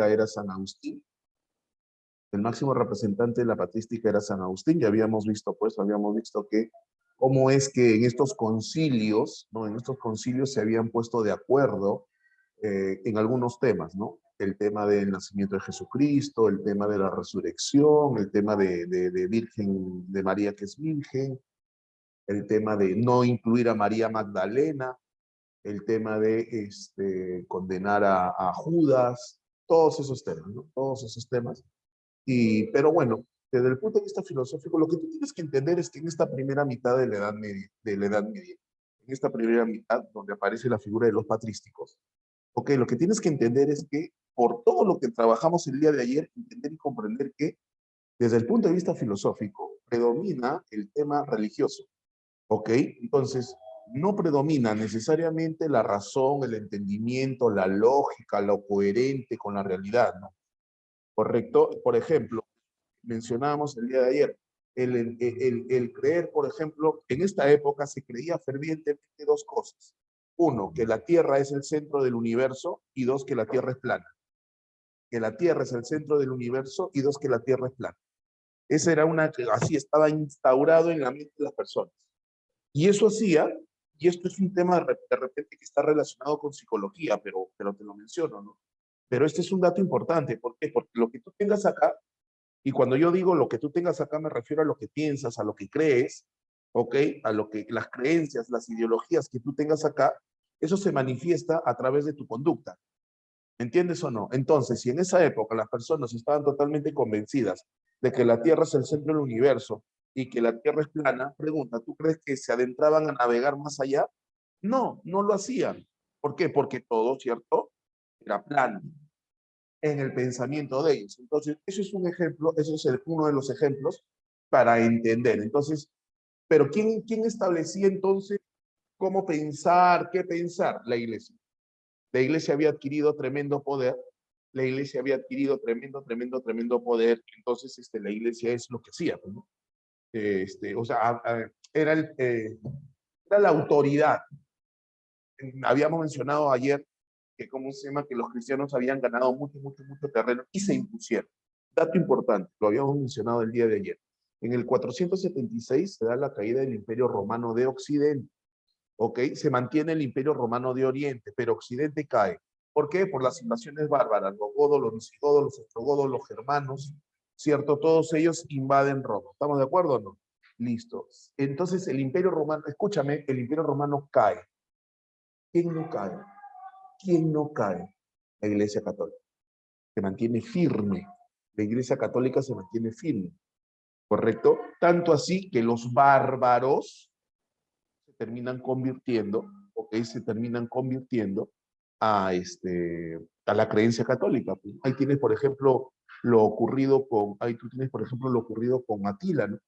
patrística era San Agustín. El máximo representante de la patrística era San Agustín. Ya habíamos visto, pues, que cómo es que en estos concilios, ¿no? En estos concilios se habían puesto de acuerdo en algunos temas, ¿no? El tema del nacimiento de Jesucristo, el tema de la resurrección, el tema de Virgen, de María que es virgen, el tema de no incluir a María Magdalena, el tema de condenar a Judas, todos esos temas, ¿no? Todos esos temas. Pero bueno, desde el punto de vista filosófico, lo que tú tienes que entender es que en esta primera mitad de la Edad Media, en esta primera mitad donde aparece la figura de los patrísticos, ok, lo que tienes que entender es que por todo lo que trabajamos el día de ayer, entender y comprender que desde el punto de vista filosófico predomina el tema religioso, ok, entonces no predomina necesariamente la razón, el entendimiento, la lógica, lo coherente con la realidad, ¿no? Correcto. Por ejemplo, mencionábamos el día de ayer, el creer, por ejemplo, en esta época se creía fervientemente dos cosas. Uno, que la Tierra es el centro del universo, y dos, que la Tierra es plana. Que la Tierra es el centro del universo, y dos, que la Tierra es plana. Esa era así estaba instaurado en la mente de las personas. Y eso hacía, y esto es un tema de repente que está relacionado con psicología, pero te lo menciono, ¿no? Pero este es un dato importante. ¿Por qué? Porque lo que tú tengas acá, y cuando yo digo lo que tú tengas acá, me refiero a lo que piensas, a lo que crees, ¿ok? A lo que las creencias, las ideologías que tú tengas acá, eso se manifiesta a través de tu conducta. ¿Entiendes o no? Entonces, si en esa época las personas estaban totalmente convencidas de que la Tierra es el centro del universo y que la Tierra es plana, pregunta, ¿tú crees que se adentraban a navegar más allá? No, no lo hacían. ¿Por qué? Porque todo, ¿cierto? Era plano en el pensamiento de ellos. Entonces, eso es un ejemplo, eso es uno de los ejemplos para entender. Entonces, pero ¿quién establecía entonces cómo pensar, qué pensar? La iglesia. La iglesia había adquirido tremendo poder, la iglesia había adquirido tremendo poder, entonces la iglesia es lo que hacía, ¿no? O sea, era la autoridad. Habíamos mencionado ayer que, ¿cómo se llama? Que los cristianos habían ganado mucho terreno y se impusieron. Dato importante, lo habíamos mencionado el día de ayer. En el 476 se da la caída del Imperio Romano de Occidente. ¿Ok? Se mantiene el Imperio Romano de Oriente, pero Occidente cae. ¿Por qué? Por las invasiones bárbaras, los godos, los visigodos, los ostrogodos, los germanos, ¿cierto? Todos ellos invaden Roma. ¿Estamos de acuerdo o no? Listo. Entonces el Imperio Romano, escúchame, el Imperio Romano cae. ¿Quién no cae? ¿Quién no cae? La Iglesia Católica. Se mantiene firme. La Iglesia Católica se mantiene firme. ¿Correcto? Tanto así que los bárbaros se terminan convirtiendo, ¿ok? Se terminan convirtiendo a, a la creencia católica. Ahí tienes, por ejemplo, ahí tú tienes, por ejemplo, lo ocurrido con Atila, ¿no?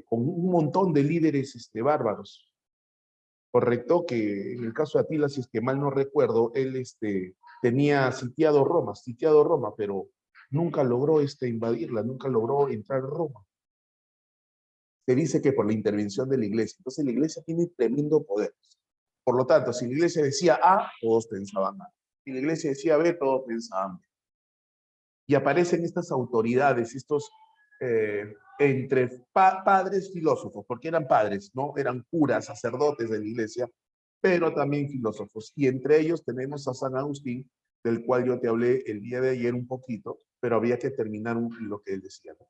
Con un montón de líderes bárbaros. Correcto, que en el caso de Atila, si es que mal no recuerdo, él tenía sitiado Roma, pero nunca logró invadirla, nunca logró entrar a Roma. Se dice que por la intervención de la iglesia. Entonces la iglesia tiene tremendo poder. Por lo tanto, si la iglesia decía A, todos pensaban A. Si la iglesia decía B, todos pensaban B. Y aparecen estas autoridades, estos padres filósofos, porque eran padres, ¿no? Eran curas, sacerdotes de la iglesia, pero también filósofos. Y entre ellos tenemos a San Agustín, del cual yo te hablé el día de ayer un poquito, pero había que terminar lo que él decía, ¿no?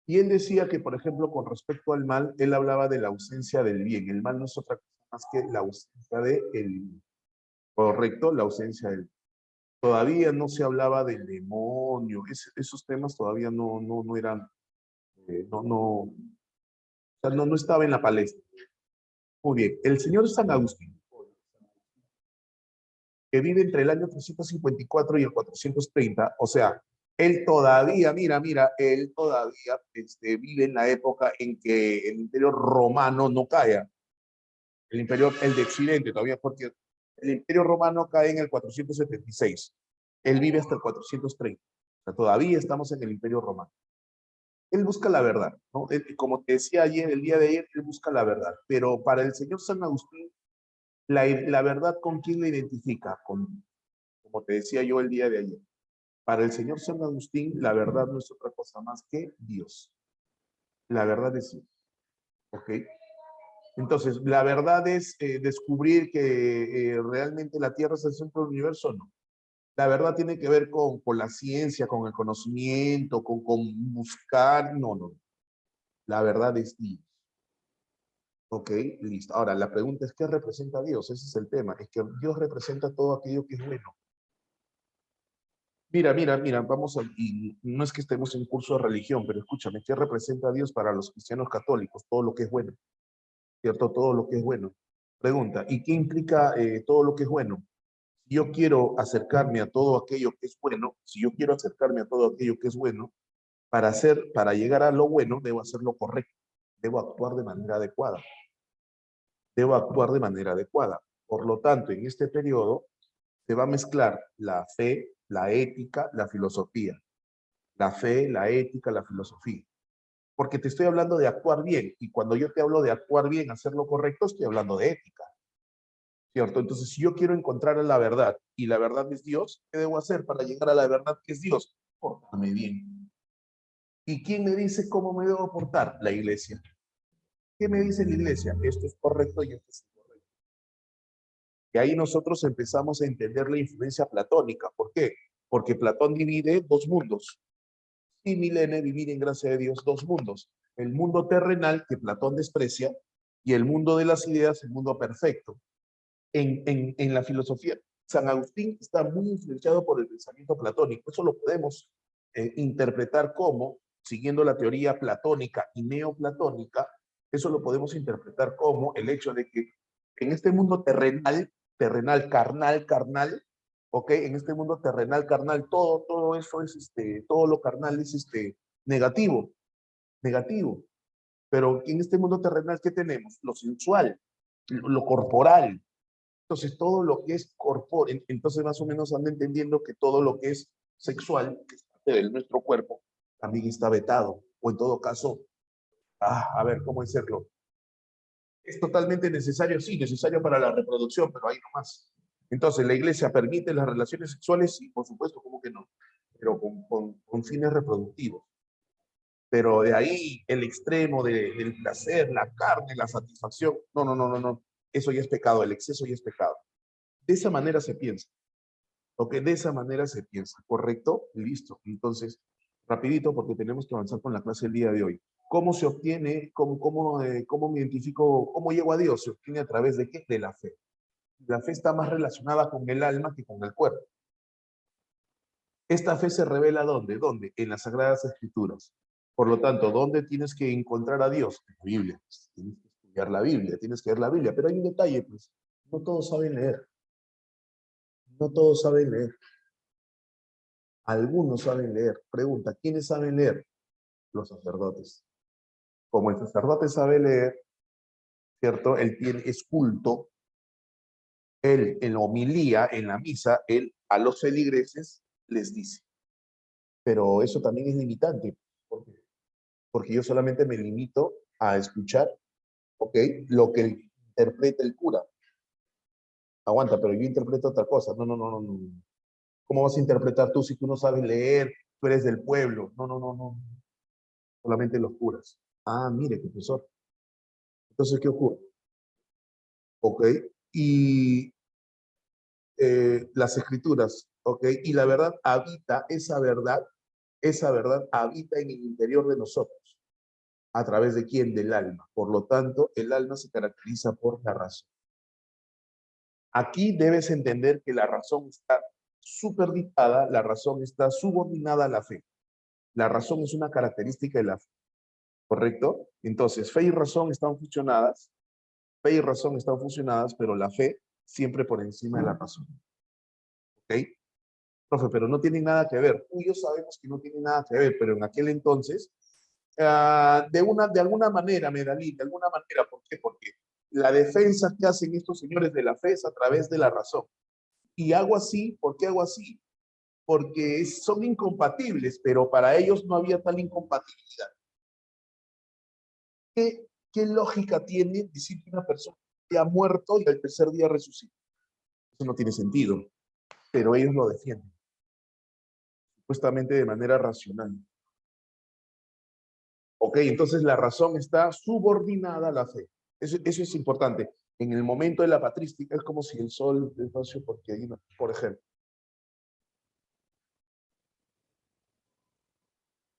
Y él decía que, por ejemplo, con respecto al mal, él hablaba de la ausencia del bien. El mal no es otra cosa más que la ausencia del bien. Correcto, la ausencia del bien. Todavía no se hablaba del demonio. Esos temas todavía no eran, o sea, no estaba en la palestra. Muy bien. El señor San Agustín, que vive entre el año 354 y el 430, o sea, él todavía, mira, él todavía vive en la época en que el imperio romano no cae. El de Occidente todavía, porque el imperio romano cae en el 476. Él vive hasta el 430. O sea, todavía estamos en el imperio romano. Él busca la verdad, ¿no? Como te decía ayer, el día de ayer, él busca la verdad. Pero para el señor San Agustín, la verdad, ¿con quién la identifica? Como como te decía yo el día de ayer. Para el señor San Agustín, la verdad no es otra cosa más que Dios. La verdad es Dios. ¿Ok? Entonces, ¿la verdad es descubrir que realmente la Tierra es el centro del universo? No. La verdad tiene que ver con la ciencia, con el conocimiento, con buscar. No, no. La verdad es Dios. Ok, listo. Ahora, la pregunta es, ¿qué representa Dios? Ese es el tema. Es que Dios representa todo aquello que es bueno. Mira, vamos a, y no es que estemos en curso de religión, pero escúchame, ¿qué representa Dios para los cristianos católicos? Todo lo que es bueno, ¿cierto? Todo lo que es bueno. Pregunta, ¿y qué implica todo lo que es bueno? Si yo quiero acercarme a todo aquello que es bueno, si yo quiero acercarme a todo aquello que es bueno, para llegar a lo bueno, debo hacer lo correcto, debo actuar de manera adecuada, debo actuar de manera adecuada. Por lo tanto, en este periodo se va a mezclar la fe, la ética, la filosofía. La fe, la ética, la filosofía. Porque te estoy hablando de actuar bien, y cuando yo te hablo de actuar bien, hacer lo correcto, estoy hablando de ética, ¿cierto? Entonces, si yo quiero encontrar la verdad, y la verdad es Dios, ¿qué debo hacer para llegar a la verdad que es Dios? Portarme bien. ¿Y quién me dice cómo me debo portar? La iglesia. ¿Qué me dice la iglesia? Esto es correcto y esto es incorrecto. Y ahí nosotros empezamos a entender la influencia platónica. ¿Por qué? Porque Platón divide dos mundos. Y Milene vivir en gracia de Dios dos mundos. El mundo terrenal que Platón desprecia y el mundo de las ideas, el mundo perfecto. En la filosofía, San Agustín está muy influenciado por el pensamiento platónico. Eso lo podemos interpretar como, siguiendo la teoría platónica y neoplatónica, eso lo podemos interpretar como el hecho de que en este mundo terrenal, carnal, ¿ok? En este mundo terrenal, carnal, todo eso es, todo lo carnal es, negativo, negativo. Pero en este mundo terrenal, ¿qué tenemos? Lo sensual, lo corporal. Entonces, todo lo que es corpóreo, entonces más o menos anda entendiendo que todo lo que es sexual, que es parte de nuestro cuerpo, también está vetado. O en todo caso, a ver, ¿cómo decirlo? ¿Es totalmente necesario? Sí, necesario para la reproducción, pero ahí no más. Entonces, ¿la iglesia permite las relaciones sexuales? Sí, por supuesto, ¿cómo que no? Pero con fines reproductivos. Pero de ahí el extremo del placer, la carne, la satisfacción, no, no, no, no, no. Eso ya es pecado, el exceso ya es pecado. De esa manera se piensa. ¿Ok? De esa manera se piensa. ¿Correcto? Listo. Entonces, rapidito porque tenemos que avanzar con la clase el día de hoy. ¿Cómo se obtiene, cómo me identifico, cómo llego a Dios? Se obtiene a través de qué? De la fe. La fe está más relacionada con el alma que con el cuerpo. Esta fe se revela ¿dónde? ¿Dónde? En las Sagradas Escrituras. Por lo tanto, ¿dónde tienes que encontrar a Dios? En la Biblia. Tienes que estudiar la Biblia, tienes que leer la Biblia. Pero hay un detalle, pues. No todos saben leer. No todos saben leer. Algunos saben leer. Pregunta, ¿quiénes saben leer? Los sacerdotes. Como el sacerdote sabe leer, ¿cierto? Él es culto. Él, en la homilía, en la misa, él a los feligreses les dice. Pero eso también es limitante. ¿Por qué? Porque yo solamente me limito a escuchar, ¿ok? Lo que interpreta el cura. Aguanta, pero yo interpreto otra cosa. No, no, no, no, no. ¿Cómo vas a interpretar tú si tú no sabes leer? Tú eres del pueblo. No, no, no, no. Solamente los curas. Ah, mire, profesor. Entonces, ¿qué ocurre? ¿Ok? Y las escrituras, ¿ok? Y la verdad habita, esa verdad habita en el interior de nosotros. ¿A través de quién? Del alma. Por lo tanto, el alma se caracteriza por la razón. Aquí debes entender que la razón está superdictada, la razón está subordinada a la fe. La razón es una característica de la fe, ¿correcto? Entonces, fe y razón están fusionadas, fe y razón están fusionadas, pero la fe siempre por encima de la razón. ¿Ok? Profe, pero no tienen nada que ver. Tú y yo sabemos que no tienen nada que ver, pero en aquel entonces, de alguna manera, Medalí, de alguna manera, ¿por qué? Porque la defensa que hacen estos señores de la fe es a través de la razón. Y hago así, ¿por qué hago así? Porque son incompatibles, pero para ellos no había tal incompatibilidad. ¿Qué lógica tiene decir que una persona que ha muerto y al tercer día resucita? Eso no tiene sentido. pero ellos lo defienden, supuestamente de manera racional. Ok, entonces la razón está subordinada a la fe. Eso es importante. En el momento de la patrística es como si el sol, despacio, porque hay una, por ejemplo.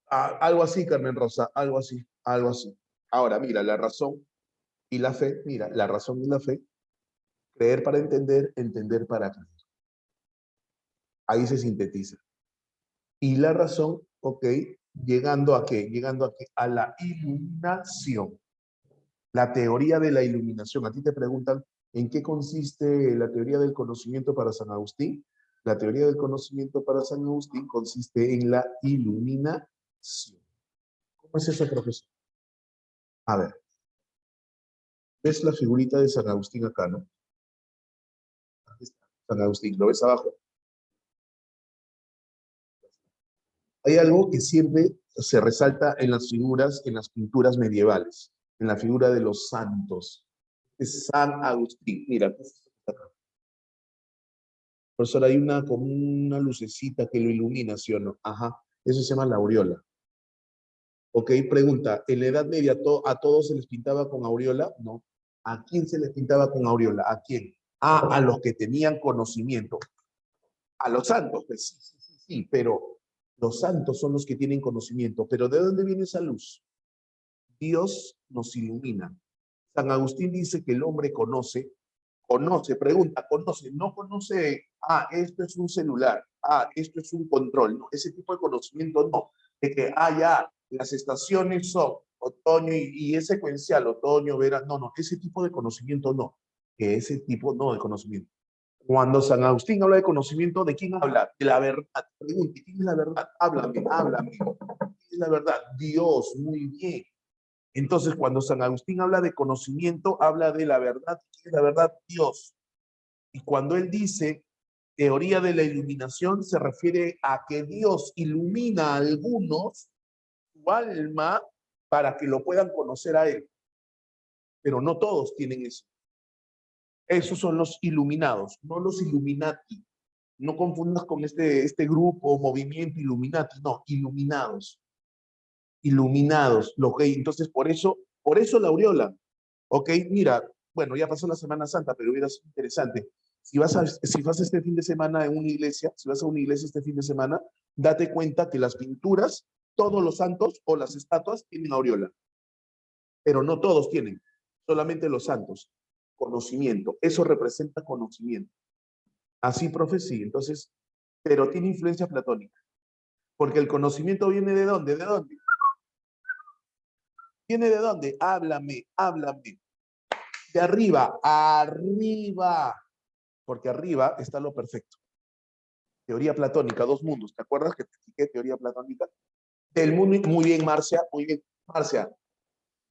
Algo así, Carmen Rosa, algo así, algo así. Ahora, mira, la razón y la fe, mira, la razón y la fe, creer para entender, entender para creer. Ahí se sintetiza. Y la razón, ok, llegando a qué? Llegando a qué? A la iluminación. La teoría de la iluminación. A ti te preguntan, ¿en qué consiste la teoría del conocimiento para San Agustín? La teoría del conocimiento para San Agustín consiste en la iluminación. ¿Cómo es eso, profesor? A ver, ¿ves la figurita de San Agustín acá, no? Aquí está, San Agustín, ¿lo ves abajo? Hay algo que siempre se resalta en las figuras, en las pinturas medievales, en la figura de los santos. Es San Agustín. Mira, profesor, hay una como una lucecita que lo ilumina, ¿sí o no? Ajá, eso se llama la aureola. Ok, pregunta, ¿en la Edad Media a todos se les pintaba con aureola? No. ¿A quién se les pintaba con aureola? ¿A quién? A los que tenían conocimiento. A los santos, pues sí, sí, sí, sí, pero los santos son los que tienen conocimiento. ¿Pero de dónde viene esa luz? Dios nos ilumina. San Agustín dice que el hombre pregunta, conoce, no conoce, esto es un celular, esto es un control, no, ese tipo de conocimiento no, de que, ya, las estaciones son otoño y es secuencial, otoño, verano, no, ese tipo de conocimiento no, que ese tipo no de conocimiento. Cuando San Agustín habla de conocimiento, ¿de quién habla? De la verdad. Pregunte, ¿quién es la verdad? Háblame, háblame. ¿Quién es la verdad? Dios, muy bien. Entonces, cuando San Agustín habla de conocimiento, habla de la verdad. ¿Quién es la verdad? Dios. Y cuando él dice teoría de la iluminación, se refiere a que Dios ilumina a algunos su alma para que lo puedan conocer a él. Pero no todos tienen eso. Esos son los iluminados, no los Illuminati. No confundas con este grupo o movimiento Illuminati, no, iluminados. Iluminados. Ok, entonces por eso la aureola. Ok, mira, bueno, ya pasó la Semana Santa, pero hubiera sido interesante. Si vas este fin de semana en una iglesia, si vas a una iglesia este fin de semana, date cuenta que las pinturas, todos los santos o las estatuas tienen aureola, pero no todos tienen, solamente los santos. Conocimiento, eso representa conocimiento. Así, profe, sí, entonces, pero tiene influencia platónica, porque el conocimiento viene ¿de dónde? ¿De dónde? ¿Viene de dónde? Háblame, háblame. De arriba, arriba, porque arriba está lo perfecto. Teoría platónica, dos mundos. ¿Te acuerdas que te expliqué teoría platónica? Del mundo, muy bien, Marcia, muy bien. Marcia,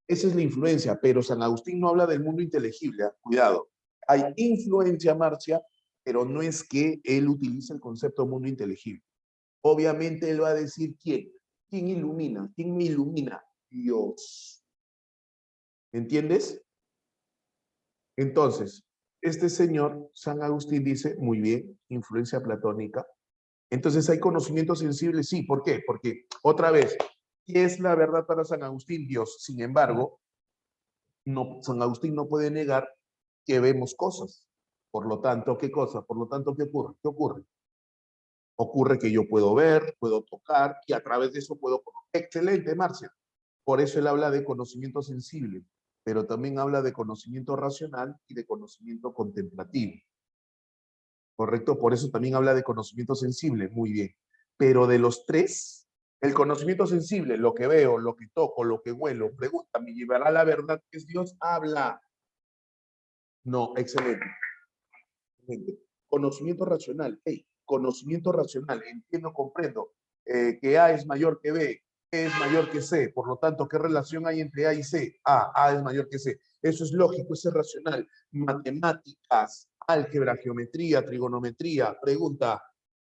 esa es la influencia, pero San Agustín no habla del mundo inteligible, cuidado. Hay influencia, Marcia, pero no es que él utilice el concepto de mundo inteligible. Obviamente él va a decir quién. ¿Quién ilumina? ¿Quién me ilumina? Dios. ¿Entiendes? Entonces, este señor, San Agustín, dice, muy bien, influencia platónica. Entonces, ¿hay conocimiento sensible? Sí. ¿Por qué? Porque, otra vez, ¿qué es la verdad para San Agustín? Dios. Sin embargo, no, San Agustín no puede negar que vemos cosas. Por lo tanto, ¿qué cosa? Por lo tanto, ¿qué ocurre? ¿Qué ocurre? Ocurre que yo puedo ver, puedo tocar y a través de eso puedo conocer. Excelente, Marcia. Por eso él habla de conocimiento sensible, pero también habla de conocimiento racional y de conocimiento contemplativo. ¿Correcto? Por eso también habla de conocimiento sensible. Muy bien. Pero de los tres, el conocimiento sensible, lo que veo, lo que toco, lo que huelo, pregunta, ¿me llevará a la verdad que es Dios? Habla. No, excelente. Excelente. Conocimiento racional. Hey, conocimiento racional. Entiendo, comprendo que A es mayor que B, B es mayor que C. Por lo tanto, ¿qué relación hay entre A y C? A es mayor que C. Eso es lógico, eso es racional. Matemáticas, álgebra, geometría, trigonometría. Pregunta,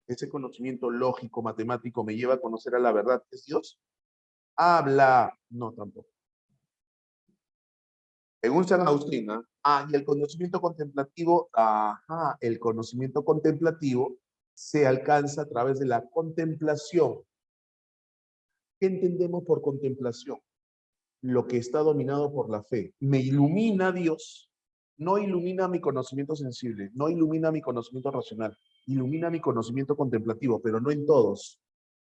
¿ese conocimiento lógico, matemático, me lleva a conocer a la verdad que es Dios? Habla. No, tampoco. Según San Agustín, ¿ah? Y el conocimiento contemplativo, ajá, el conocimiento contemplativo se alcanza a través de la contemplación. ¿Qué entendemos por contemplación? Lo que está dominado por la fe. Me ilumina Dios, no ilumina mi conocimiento sensible, no ilumina mi conocimiento racional, ilumina mi conocimiento contemplativo, pero no en todos.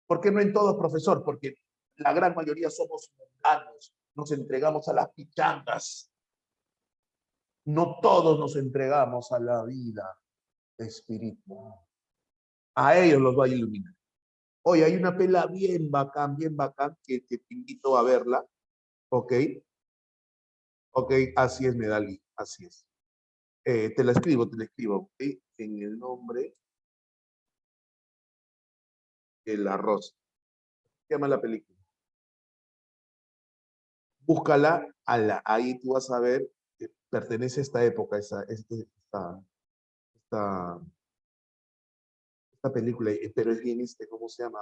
¿Por qué no en todos, profesor? Porque la gran mayoría somos mundanos, nos entregamos a las pichangas. No todos nos entregamos a la vida espiritual. A ellos los va a iluminar. Hoy hay una pela bien bacán, que te invito a verla. ¿Ok? Ok, así es, Medali, así es. Te la escribo, ¿ok? En el nombre de la rosa. ¿Qué llama la película? Búscala, ahí tú vas a ver que pertenece a esta época, esta película, pero es bien, ¿cómo se llama?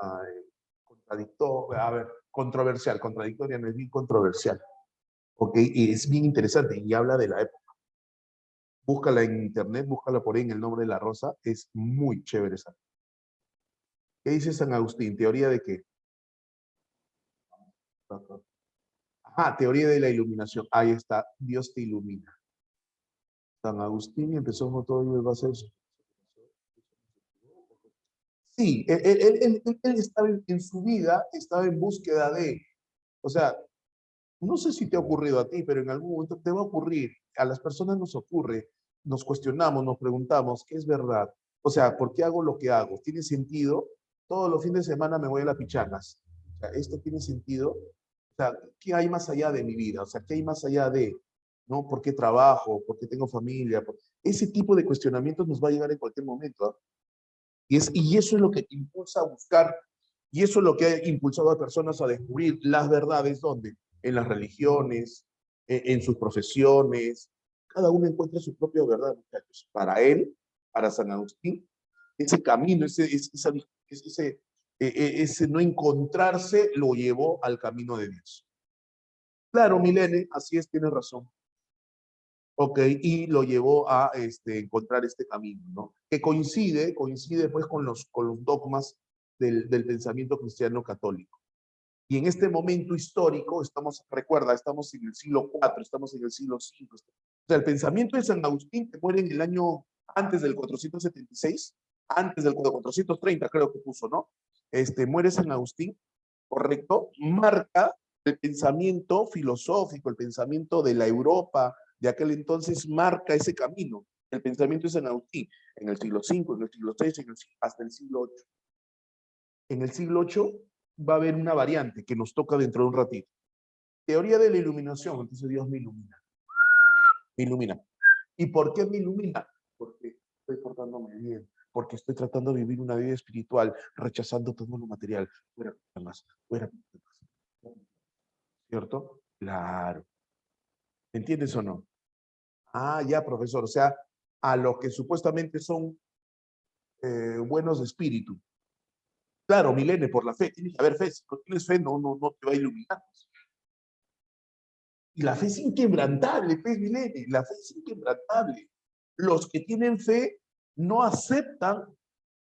Contradictoria, no es bien controversial. ¿Ok? Y es bien interesante y habla de la época. Búscala en internet, búscala por ahí en el nombre de la rosa, es muy chévere esa. ¿Qué dice San Agustín? ¿Teoría de qué? Ajá, teoría de la iluminación. Ahí está, Dios te ilumina. San Agustín empezó con todo y va a ser... Sí, él estaba en su vida, estaba en búsqueda de... O sea, no sé si te ha ocurrido a ti, pero en algún momento te va a ocurrir. A las personas nos ocurre, nos cuestionamos, nos preguntamos, ¿qué es verdad? O sea, ¿por qué hago lo que hago? ¿Tiene sentido? Todos los fines de semana me voy a las pichangas. O sea, ¿esto tiene sentido? O sea, ¿qué hay más allá de mi vida? O sea, ¿qué hay más allá de, ¿no? ¿Por qué trabajo? ¿Por qué tengo familia? Ese tipo de cuestionamientos nos va a llegar en cualquier momento. ¿Eh? Y eso es lo que te impulsa a buscar, y eso es lo que ha impulsado a personas a descubrir las verdades, ¿dónde? En las religiones, en sus profesiones. Cada uno encuentra su propia verdad, muchachos. Para él, para San Agustín, ese camino, ese no encontrarse, lo llevó al camino de Dios. Claro, Milene, así es, tiene razón. Ok, y lo llevó a encontrar este camino, ¿no? Que coincide pues con los dogmas del pensamiento cristiano católico. Y en este momento histórico, recuerda, estamos en el siglo IV, estamos en el siglo V. O sea, el pensamiento de San Agustín, que muere en el año antes del 476, antes del 430 creo que puso, ¿no? Muere San Agustín, correcto, marca el pensamiento filosófico, el pensamiento de la Europa de aquel entonces, marca ese camino. El pensamiento de San Agustín en el siglo V, en el siglo VI, hasta el siglo VIII. En el siglo VIII va a haber una variante que nos toca dentro de un ratito. Teoría de la iluminación. Entonces Dios me ilumina. Me ilumina. ¿Y por qué me ilumina? Porque estoy portándome bien. Porque estoy tratando de vivir una vida espiritual, rechazando todo lo material. Fuera más, fuera. ¿Cierto? Claro. ¿Entiendes o no? Ah, ya, profesor. O sea, a los que supuestamente son buenos de espíritu. Claro, Milene, por la fe. Tienes que haber fe. Si no tienes fe, no te va a iluminar. Y la fe es inquebrantable, pues, Milene. La fe es inquebrantable. Los que tienen fe no aceptan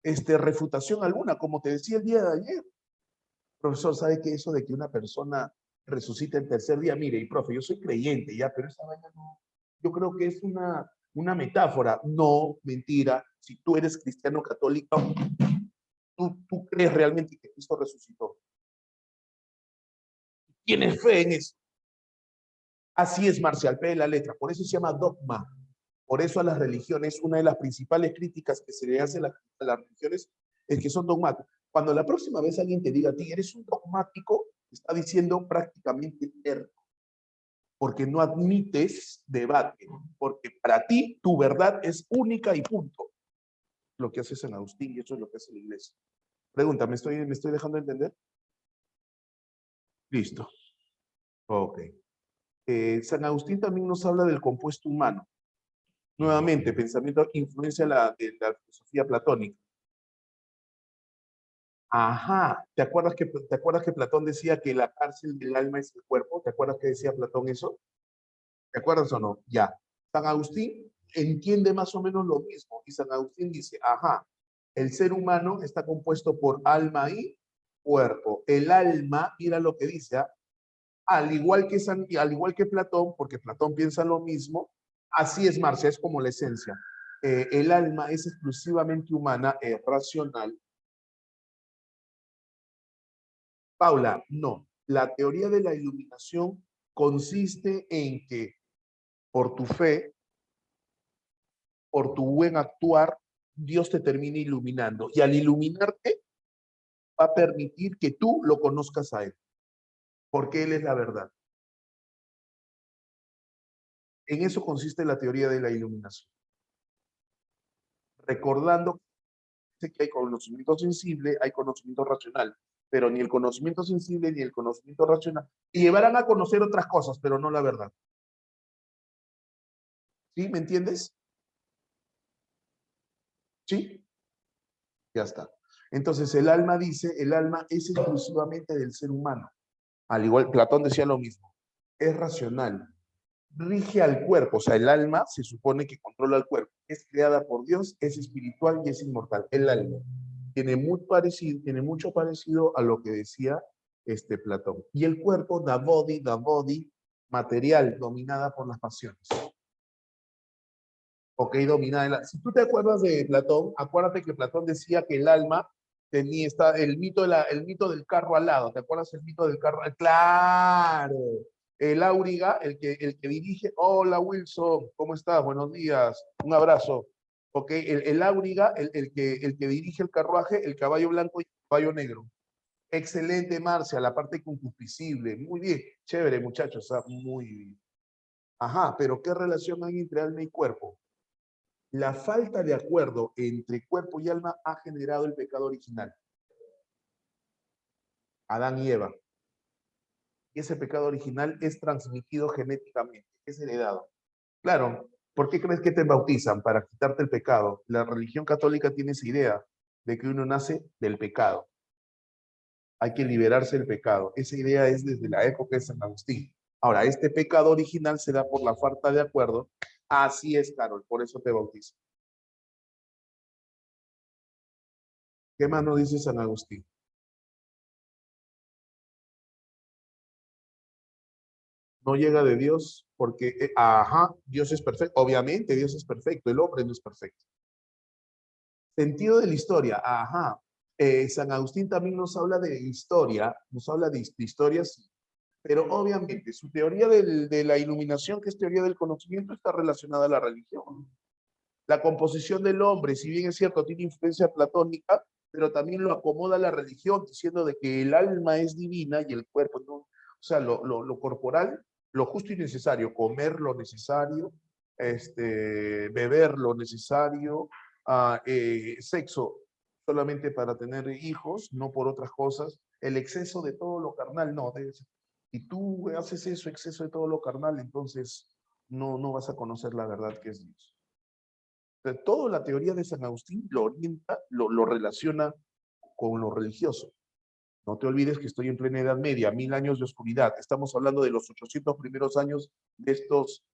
refutación alguna, como te decía el día de ayer. Profesor, ¿sabe qué eso de que una persona resucita el tercer día? Mire, y profe, yo soy creyente ya, pero esa vaina no, yo creo que es una metáfora. No, mentira. Si tú eres cristiano católico, tú crees realmente que Cristo resucitó. Tienes fe en eso. Así es, Marcial, P de la letra. Por eso se llama dogma. Por eso a las religiones, una de las principales críticas que se le hace a las religiones es que son dogmáticas. Cuando la próxima vez alguien te diga a ti, eres un dogmático, está diciendo prácticamente terco, porque no admites debate, porque para ti tu verdad es única y punto. Lo que hace San Agustín y eso es lo que hace la iglesia. Pregunta, ¿me estoy dejando entender? Listo. Ok. San Agustín también nos habla del compuesto humano. Nuevamente, pensamiento, influencia de la filosofía platónica. Ajá, ¿te acuerdas que Platón decía que la cárcel del alma es el cuerpo? ¿Te acuerdas que decía Platón eso? ¿Te acuerdas o no? Ya. San Agustín entiende más o menos lo mismo y San Agustín dice, ajá, El ser humano está compuesto por alma y cuerpo. El alma, mira lo que dice, ¿ah? Al igual que Platón, porque Platón piensa lo mismo, así es Marcia, es como la esencia. El alma es exclusivamente humana, es racional. Paula, no. La teoría de la iluminación consiste en que por tu fe, por tu buen actuar, Dios te termine iluminando. Y al iluminarte, va a permitir que tú lo conozcas a Él, porque Él es la verdad. En eso consiste la teoría de la iluminación. Recordando que hay conocimiento sensible, hay conocimiento racional, pero ni el conocimiento sensible ni el conocimiento racional te llevarán a conocer otras cosas, pero no la verdad. ¿Sí? ¿Me entiendes? ¿Sí? Ya está. Entonces el alma dice, el alma es exclusivamente del ser humano. Al igual, Platón decía lo mismo. Es racional, rige al cuerpo, o sea, el alma se supone que controla el cuerpo. Es creada por Dios, es espiritual y es inmortal. El alma tiene mucho parecido a lo que decía Platón. Y el cuerpo, da body, material, dominada por las pasiones. Ok, dominada. Si tú te acuerdas de Platón, acuérdate que Platón decía que el alma tenía el mito del carro al lado. ¿Te acuerdas el mito del carro? Claro. El áuriga, el que dirige. Hola Wilson, ¿cómo estás? Buenos días. Un abrazo. Ok, el áuriga, el que dirige el carruaje, el caballo blanco y el caballo negro. Excelente, Marcia, la parte concupiscible. Muy bien, chévere, muchachos. Muy bien. Ajá, pero ¿qué relación hay entre alma y cuerpo? La falta de acuerdo entre cuerpo y alma ha generado el pecado original. Adán y Eva. Y ese pecado original es transmitido genéticamente, es heredado. Claro, ¿por qué crees que te bautizan? Para quitarte el pecado. La religión católica tiene esa idea de que uno nace del pecado. Hay que liberarse del pecado. Esa idea es desde la época de San Agustín. Ahora, este pecado original se da por la falta de acuerdo. Así es, Carol, por eso te bautizan. ¿Qué más nos dice San Agustín? No llega de Dios porque, ajá, Dios es perfecto. Obviamente Dios es perfecto, el hombre no es perfecto. Sentido de la historia, ajá. San Agustín también nos habla de historia, nos habla de historias, pero obviamente su teoría de la iluminación, que es teoría del conocimiento, está relacionada a la religión. La composición del hombre, si bien es cierto, tiene influencia platónica, pero también lo acomoda a la religión, diciendo de que el alma es divina y el cuerpo no. O sea, lo corporal, lo justo y necesario, comer lo necesario, beber lo necesario, sexo solamente para tener hijos, no por otras cosas. El exceso de todo lo carnal, no. Si tú haces eso, exceso de todo lo carnal, entonces no vas a conocer la verdad que es Dios. Toda la teoría de San Agustín lo orienta, lo relaciona con lo religioso. No te olvides que estoy en plena Edad Media, 1000 años de oscuridad. Estamos hablando de los 800 primeros años de estos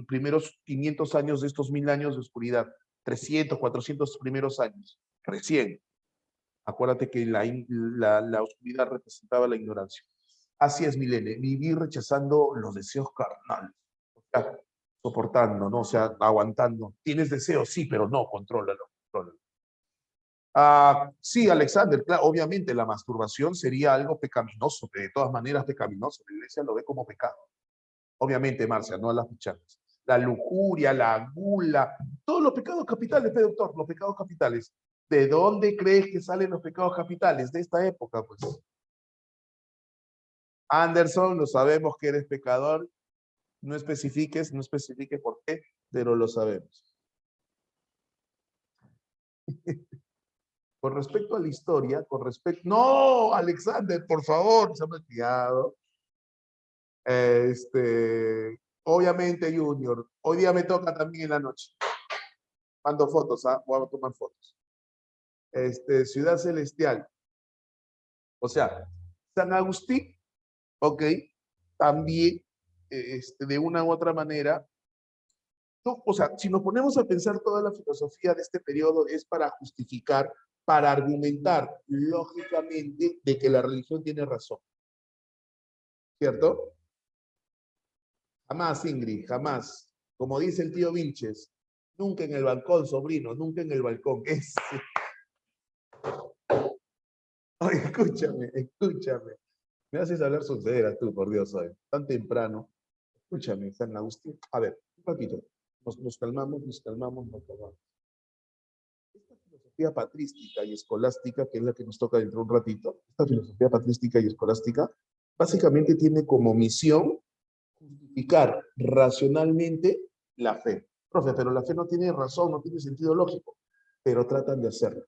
primeros 500 años de estos 1000 años de oscuridad. 300, 400 primeros años. Recién. Acuérdate que la oscuridad representaba la ignorancia. Así es, Milene, vivir rechazando los deseos carnales. O sea, soportando, ¿no? O sea, aguantando. ¿Tienes deseos? Sí, pero no, contrólalo, contrólalo. Sí, Alexander, claro, obviamente la masturbación sería algo pecaminoso, de todas maneras pecaminoso. La iglesia lo ve como pecado. Obviamente, Marcia, no a las fichadas. La lujuria, la gula, todos los pecados capitales, doctor, los pecados capitales. ¿De dónde crees que salen los pecados capitales? De esta época, pues. Anderson, lo sabemos que eres pecador. No especifiques por qué, pero lo sabemos. Con respecto a la historia, No, Alexander, por favor, se me ha criado. Obviamente, Junior, hoy día me toca también en la noche. Mando fotos, voy a tomar fotos. Ciudad Celestial. O sea, San Agustín, ok, también, de una u otra manera, No, o sea, si nos ponemos a pensar toda la filosofía de este periodo es para justificar, para argumentar lógicamente de que la religión tiene razón, ¿cierto? Jamás, Ingrid, jamás. Como dice el tío Vilches, nunca en el balcón, sobrino, nunca en el balcón. Es... Ay, escúchame, escúchame. Me haces hablar soltera tú, por Dios, ¿sabes? Tan temprano. Escúchame, San Agustín. A ver, un poquito. Nos calmamos, nos calmamos, nos calmamos. Esta filosofía patrística y escolástica, que es la que nos toca dentro de un ratito, esta filosofía patrística y escolástica, básicamente tiene como misión justificar racionalmente la fe. Profe, pero la fe no tiene razón, no tiene sentido lógico, pero tratan de hacerlo.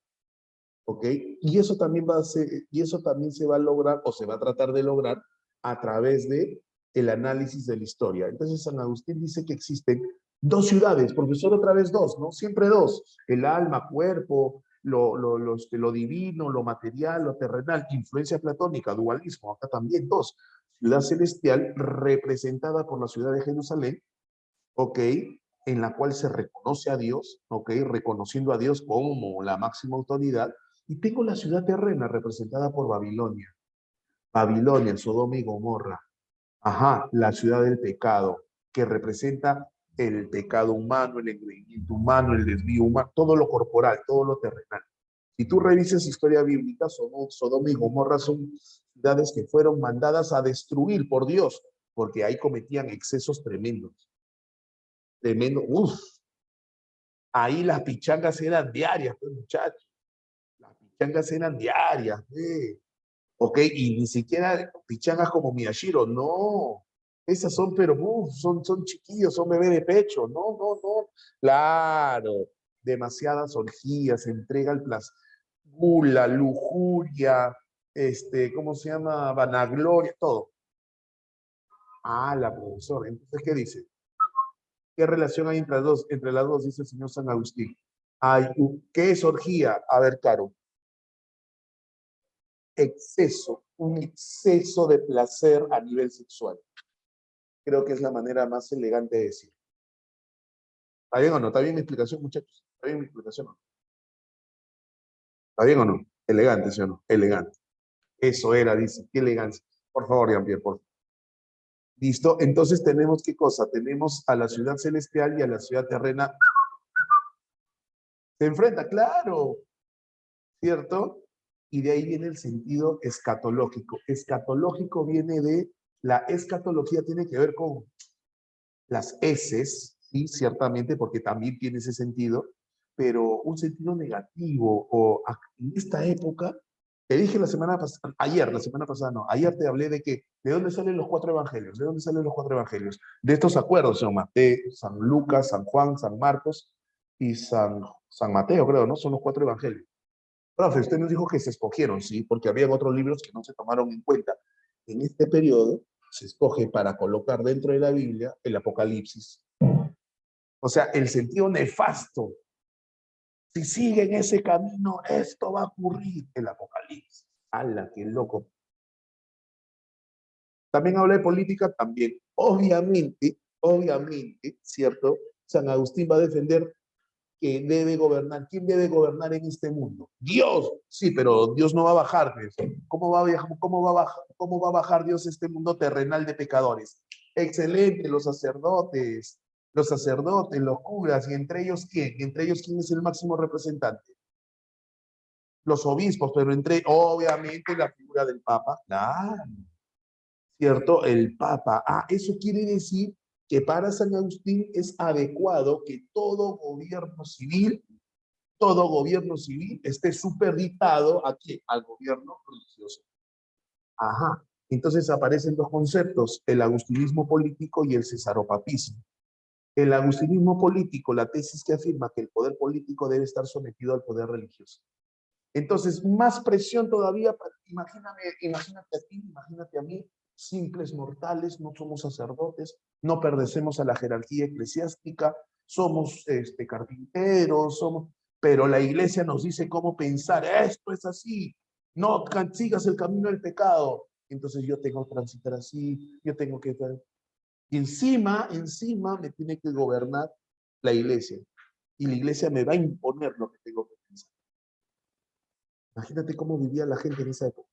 ¿Ok? Y eso también va a ser, y eso también se va a lograr o se va a tratar de lograr a través de el análisis de la historia. Entonces San Agustín dice que existen dos ciudades, profesor, otra vez dos, ¿no? Siempre dos, el alma, cuerpo, lo divino, lo material, lo terrenal, influencia platónica, dualismo, acá también dos. Ciudad celestial representada por la ciudad de Jerusalén, ¿ok? En la cual se reconoce a Dios, ¿ok? Reconociendo a Dios como la máxima autoridad. Y tengo la ciudad terrena representada por Babilonia. Babilonia, Sodoma y Gomorra. Ajá, la ciudad del pecado, que representa el pecado humano, el engreimiento humano, el desvío humano, todo lo corporal, todo lo terrenal. Si tú revisas historia bíblica, Sodoma y Gomorra son ciudades que fueron mandadas a destruir por Dios, porque ahí cometían excesos tremendos. Tremendo, uff, ahí las pichangas eran diarias, pues, muchachos. Las pichangas eran diarias, ¿ok? Y ni siquiera pichangas como Miyashiro, no. Esas son, pero son chiquillos, son bebés de pecho. No, no, no. Claro, demasiadas orgías, entrega al placer, gula, lujuria, ¿cómo se llama? Vanagloria, todo. Ah, la profesora. Entonces, ¿qué dice? ¿Qué relación hay entre las dos? Dice el señor San Agustín. ¿Qué es orgía? A ver, Caro. Exceso, un exceso de placer a nivel sexual. Creo que es la manera más elegante de decir. ¿Está bien o no? ¿Está bien mi explicación, muchachos? ¿Está bien mi explicación o no? ¿Está bien o no? Elegante, ¿sí o no? Elegante. Eso era, dice. Qué elegancia. Por favor, Jean-Pierre, por favor. ¿Listo? Entonces tenemos, ¿qué cosa? Tenemos a la ciudad celestial y a la ciudad terrena. Se enfrenta, claro, ¿cierto? Y de ahí viene el sentido escatológico. Escatológico viene de, la escatología tiene que ver con las heces, sí, ciertamente, porque también tiene ese sentido, pero un sentido negativo, o en esta época, te dije la semana pasada, ayer, la semana pasada no, ayer te hablé de que, ¿de dónde salen los cuatro evangelios? ¿De dónde salen los cuatro evangelios? De estos acuerdos, San Mateo, San Lucas, San Juan, San Marcos y San Mateo, creo, ¿no? Son los cuatro evangelios. Profe, usted nos dijo que se escogieron, sí, porque habían otros libros que no se tomaron en cuenta. En este periodo se escoge para colocar dentro de la Biblia el Apocalipsis. O sea, el sentido nefasto. Si siguen ese camino, esto va a ocurrir, el Apocalipsis. ¡Hala, qué loco! También habla de política, también. Obviamente, ¿cierto? San Agustín va a defender que debe gobernar. ¿Quién debe gobernar en este mundo? Dios. Sí, pero Dios no va a bajar. ¿Cómo va a bajar Dios este mundo terrenal de pecadores? Excelente, los sacerdotes, los curas, y entre ellos ¿quién? Entre ellos ¿quién es el máximo representante? Los obispos, pero obviamente, la figura del Papa. Claro, ¿cierto? El Papa. Ah, eso quiere decir que para San Agustín es adecuado que todo gobierno civil esté supeditado a ¿qué? Al gobierno religioso. Ajá. Entonces aparecen dos conceptos, el agustinismo político y el cesaropapismo. El agustinismo político, la tesis que afirma que el poder político debe estar sometido al poder religioso. Entonces, más presión todavía, imagínate a ti, imagínate a mí, simples mortales, no somos sacerdotes, no pertenecemos a la jerarquía eclesiástica, somos carpinteros, pero la iglesia nos dice cómo pensar, esto es así, no sigas el camino del pecado. Entonces yo tengo que transitar así, yo tengo que... Y encima me tiene que gobernar la iglesia. Y la iglesia me va a imponer lo que tengo que pensar. Imagínate cómo vivía la gente en esa época.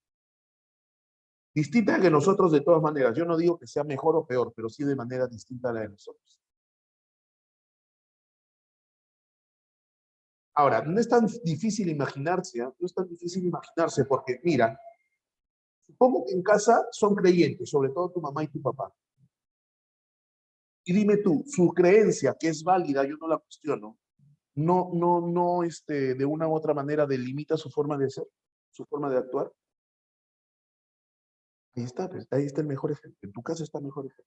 Distinta que nosotros de todas maneras. Yo no digo que sea mejor o peor, pero sí de manera distinta a la de nosotros. Ahora, no es tan difícil imaginarse, ¿eh? No es tan difícil imaginarse porque, mira, supongo que en casa son creyentes, sobre todo tu mamá y tu papá. Y dime tú, su creencia, que es válida, yo no la cuestiono, no, de una u otra manera delimita su forma de ser, su forma de actuar. Ahí está, pues, ahí está el mejor ejemplo. En tu casa está el mejor ejemplo.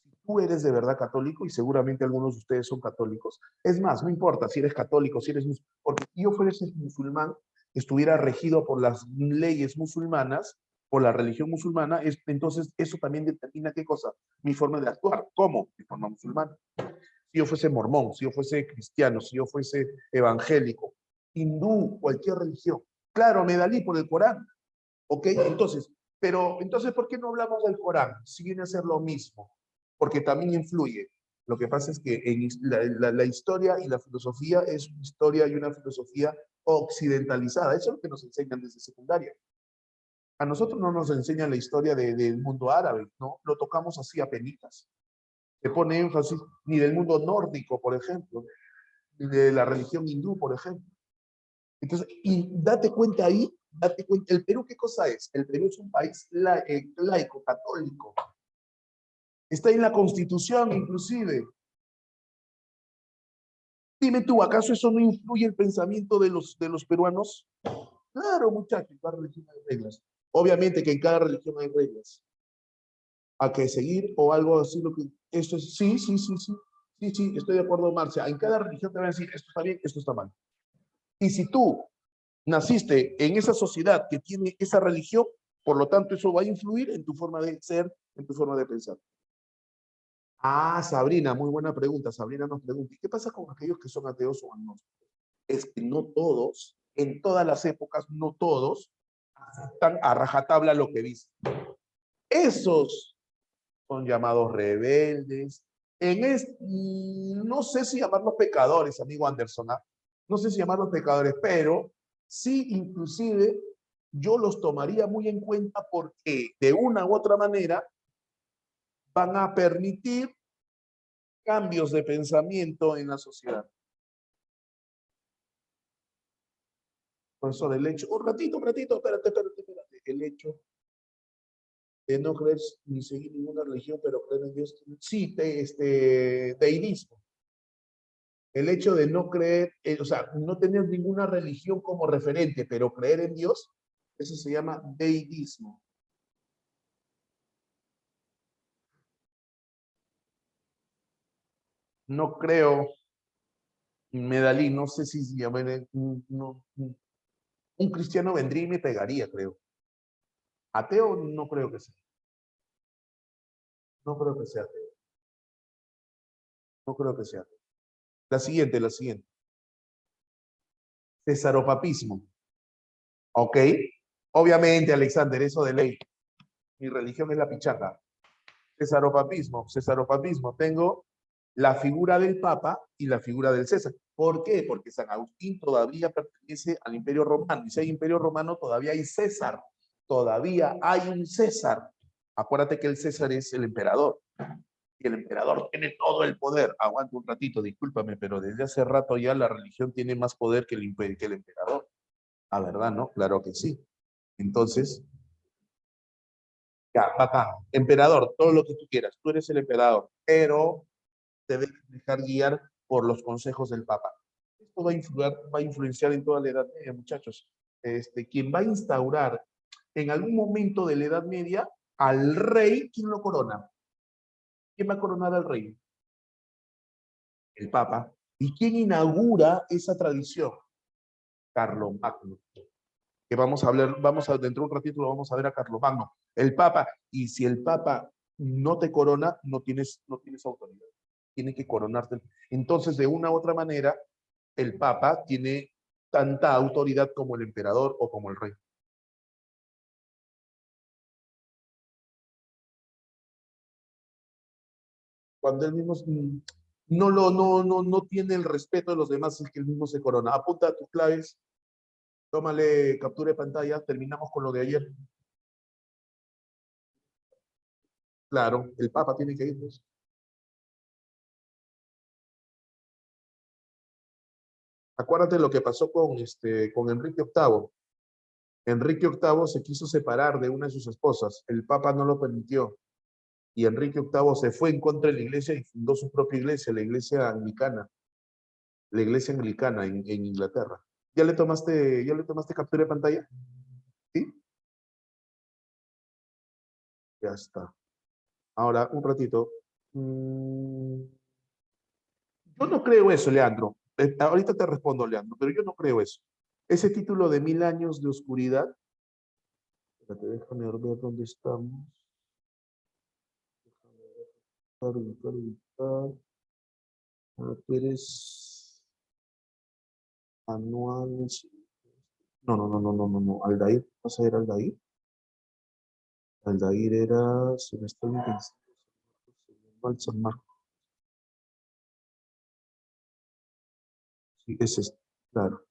Si tú eres de verdad católico, y seguramente algunos de ustedes son católicos, es más, no importa si eres católico, si eres musulmán, porque si yo fuese musulmán, estuviera regido por las leyes musulmanas, por la religión musulmana, entonces eso también determina qué cosa, mi forma de actuar. ¿Cómo? Mi forma musulmana. Si yo fuese mormón, si yo fuese cristiano, si yo fuese evangélico, hindú, cualquier religión. Claro, me dalí por el Corán, ¿ok? Entonces, pero entonces, ¿por qué no hablamos del Corán? Si viene a ser lo mismo, porque también influye. Lo que pasa es que en la historia y la filosofía es una historia y una filosofía occidentalizada. Eso es lo que nos enseñan desde secundaria. A nosotros no nos enseñan la historia del mundo árabe, ¿no? Lo tocamos así a penitas. Se pone énfasis ni del mundo nórdico, por ejemplo, ni de la religión hindú, por ejemplo. Entonces, y date cuenta, ¿el Perú qué cosa es? El Perú es un país laico, católico. Está en la Constitución, inclusive. Dime tú, ¿acaso eso no influye el pensamiento de los peruanos? Claro, muchachos, en cada religión hay reglas. Obviamente que en cada religión hay reglas. A que seguir o algo así, lo que esto es, sí, sí, sí, sí, sí, sí, estoy de acuerdo, Marcia. En cada religión te van a decir, esto está bien, esto está mal. Y si tú naciste en esa sociedad que tiene esa religión, por lo tanto eso va a influir en tu forma de ser, en tu forma de pensar. Ah, Sabrina, muy buena pregunta. Sabrina nos pregunta, ¿y qué pasa con aquellos que son ateos o agnósticos? Es que no todos, en todas las épocas, no todos aceptan a rajatabla lo que dicen. Esos son llamados rebeldes. No sé si llamarlos pecadores, amigo Anderson, ¿ah? No sé si llamarlos pecadores, pero sí, inclusive, yo los tomaría muy en cuenta porque de una u otra manera van a permitir cambios de pensamiento en la sociedad. Por eso del hecho, un ratito, espérate. El hecho de no creer ni seguir ninguna religión, pero creer en Dios. Sí, deísmo. El hecho de no creer, o sea, no tener ninguna religión como referente, pero creer en Dios, eso se llama deísmo. No creo, Medalí, no sé si se llama, no, un cristiano vendría y me pegaría, creo. Ateo no creo que sea. No creo que sea ateo. No creo que sea ateo. La siguiente. Cesaropapismo. ¿Ok? Obviamente, Alexander, eso de ley. Mi religión es la pichanga. Cesaropapismo. Tengo la figura del Papa y la figura del César. ¿Por qué? Porque San Agustín todavía pertenece al Imperio Romano. Y si hay Imperio Romano, todavía hay César. Todavía hay un César. Acuérdate que el César es el emperador. Y el emperador tiene todo el poder. Aguanta un ratito, discúlpame, pero desde hace rato ya la religión tiene más poder que el emperador. ¿A verdad, no? Claro que sí. Entonces, ya, papá, emperador, todo lo que tú quieras, tú eres el emperador, pero te debes dejar guiar por los consejos del Papa. Esto va a influenciar en toda la Edad Media, muchachos. Quien va a instaurar en algún momento de la Edad Media al rey, ¿quién lo corona? ¿Quién va a coronar al rey? El Papa. ¿Y quién inaugura esa tradición? Carlomagno. Que vamos a hablar, dentro de un ratito lo vamos a ver a Carlomagno, el Papa. Y si el Papa no te corona, no tienes autoridad. Tiene que coronarte. Entonces, de una u otra manera, el Papa tiene tanta autoridad como el emperador o como el rey. Cuando él mismo, no tiene el respeto de los demás, es que él mismo se corona. Apunta tus claves, tómale captura de pantalla, terminamos con lo de ayer. Claro, el Papa tiene que ir, pues. Acuérdate lo que pasó con Enrique VIII. Enrique VIII se quiso separar de una de sus esposas. El Papa no lo permitió. Y Enrique VIII se fue en contra de la iglesia y fundó su propia iglesia, la iglesia anglicana en Inglaterra. Ya le tomaste captura de pantalla? ¿Sí? Ya está. Ahora, un ratito. Yo no creo eso, Leandro. Ahorita te respondo, Leandro, pero yo no creo eso. Ese título de 1000 años de oscuridad, espérate, déjame ver dónde estamos. Déjame ubicar. Tú eres anuales. No. Aldair, ¿vas a ir Aldair? Aldair era, si me estoy pensando, San Marcos. Sí, ese es, claro.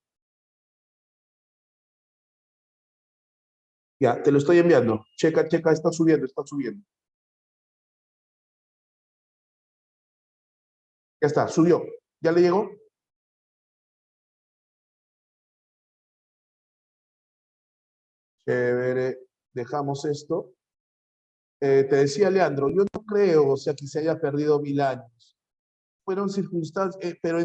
Ya, te lo estoy enviando. Checa, checa, está subiendo, está subiendo. Ya está, subió. ¿Ya le llegó? Chévere. Dejamos esto. Te decía Leandro, yo no creo, o sea, que se haya perdido 1000 años. Fueron circunstancias, pero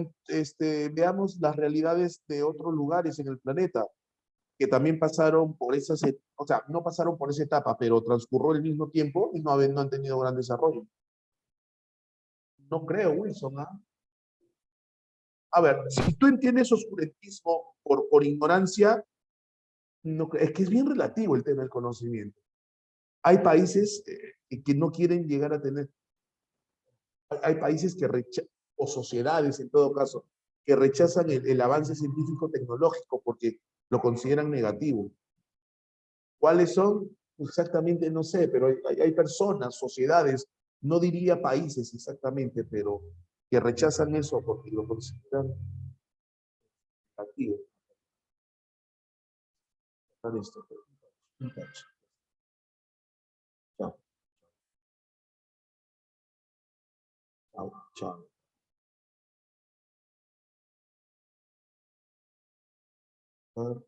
veamos las realidades de otros lugares en el planeta que también pasaron por esas, o sea, no pasaron por esa etapa, pero transcurrió el mismo tiempo y no han tenido gran desarrollo. No creo, Wilson, ¿ah? A ver, si tú entiendes oscurantismo por ignorancia, no, es que es bien relativo el tema del conocimiento. Hay países que no quieren llegar a tener, hay países que rechazan, o sociedades en todo caso, que rechazan el avance científico-tecnológico porque lo consideran negativo. ¿Cuáles son? Exactamente, no sé, pero hay personas, sociedades, no diría países exactamente, pero que rechazan eso porque lo consideran negativo. Listo. Chao, chao, chao. Chao.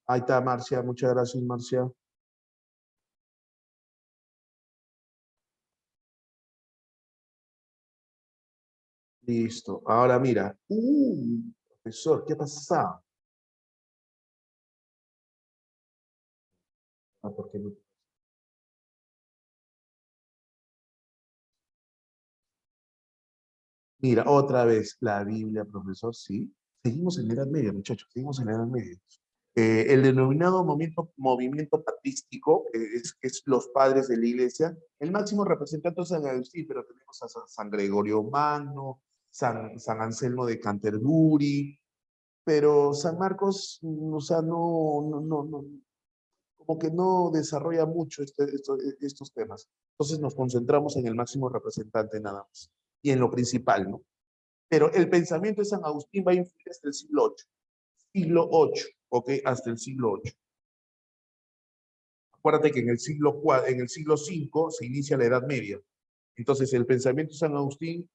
Ahí está Marcia, muchas gracias Marcia. Listo. Ahora mira. Profesor, ¿qué pasa? Ah, ¿por qué no? Mira, otra vez, la Biblia, profesor, sí. Seguimos en la Edad Media, muchachos, seguimos en la Edad Media. El denominado movimiento patrístico, es los padres de la iglesia, el máximo representante es San Agustín, pero tenemos a San Gregorio Magno, San Anselmo de Canterbury, pero San Marcos, o sea, como que no desarrolla mucho estos temas. Entonces nos concentramos en el máximo representante nada más, y en lo principal, ¿no? Pero el pensamiento de San Agustín va a influir hasta el siglo VIII, ¿ok? Hasta el siglo VIII. Acuérdate que en el siglo V se inicia la Edad Media. Entonces, el pensamiento de San Agustín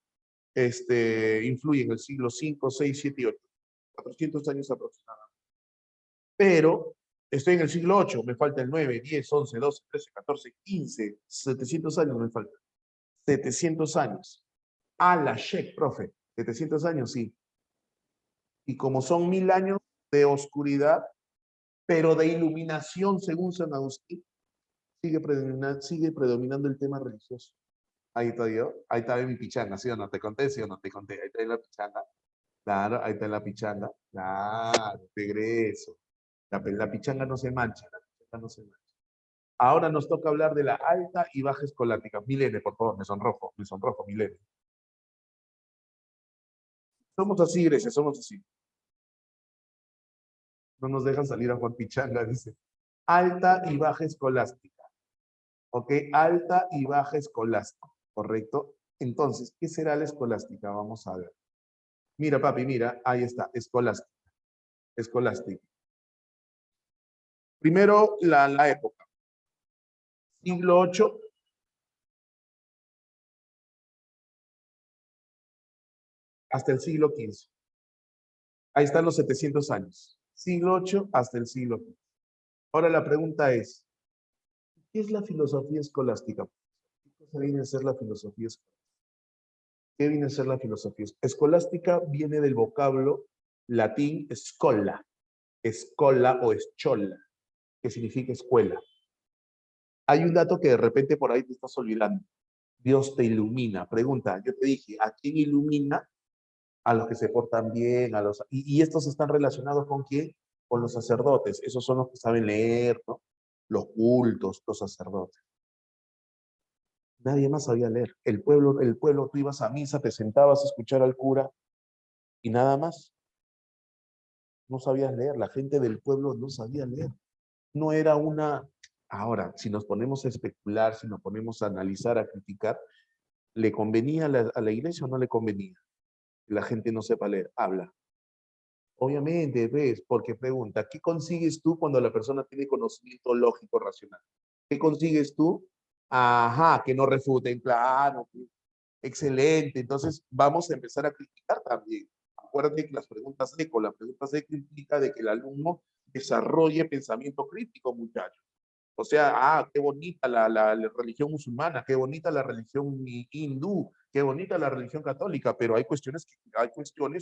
influye en el siglo V, VI, VII y VIII. 400 años aproximadamente. Pero estoy en el siglo VIII, me falta el 9, 10, 11, 12, 13, 14, 15, 700 años me faltan. 700 años. A la check, profe. 700 años, sí. Y como son 1000 años de oscuridad, pero de iluminación, según San Agustín, sigue predominando el tema religioso. Ahí está yo, ahí está mi pichanga, ¿sí o no? Te conté, ¿sí o no? Te conté, ahí está la pichanga. Claro, ahí está la pichanga. Claro, regreso. La pichanga no se mancha, la pichanga no se mancha. Ahora nos toca hablar de la alta y baja escolástica. Milene, por favor, me sonrojo, Milene. Somos así, Grecia, somos así. No nos dejan salir a Juan Pichanga, dice. Alta y baja escolástica. ¿Ok? Alta y baja escolástica. ¿Correcto? Entonces, ¿qué será la escolástica? Vamos a ver. Mira, papi, mira. Ahí está. Escolástica. Escolástica. Primero, la época. Siglo VIII hasta el siglo XV. Ahí están los 700 años. Siglo VIII hasta el siglo XV. Ahora la pregunta es, ¿qué es la filosofía escolástica? ¿Qué cosa viene a ser la filosofía escolástica? ¿Qué viene a ser la filosofía? Escolástica viene del vocablo latín schola, escola o eschola, que significa escuela. Hay un dato que de repente por ahí te estás olvidando. Dios te ilumina. Pregunta, yo te dije, ¿a quién ilumina? A los que se portan bien, y estos están relacionados ¿con quién? Con los sacerdotes. Esos son los que saben leer, ¿no? Los cultos, los sacerdotes. Nadie más sabía leer. El pueblo, tú ibas a misa, te sentabas a escuchar al cura y nada más. No sabías leer. La gente del pueblo no sabía leer. No era una... Ahora, si nos ponemos a especular, si nos ponemos a analizar, a criticar, ¿le convenía a la iglesia o no le convenía? Que la gente no sepa leer. Habla. Obviamente, ves, porque pregunta, ¿qué consigues tú cuando la persona tiene conocimiento lógico, racional? ¿Qué consigues tú? Ajá, que no refuten, claro, excelente. Entonces vamos a empezar a criticar también. Acuérdate que las preguntas eco, la pregunta eco implica de que el alumno desarrolle pensamiento crítico, muchachos. O sea, qué bonita la religión musulmana, qué bonita la religión hindú, qué bonita la religión católica, pero hay cuestiones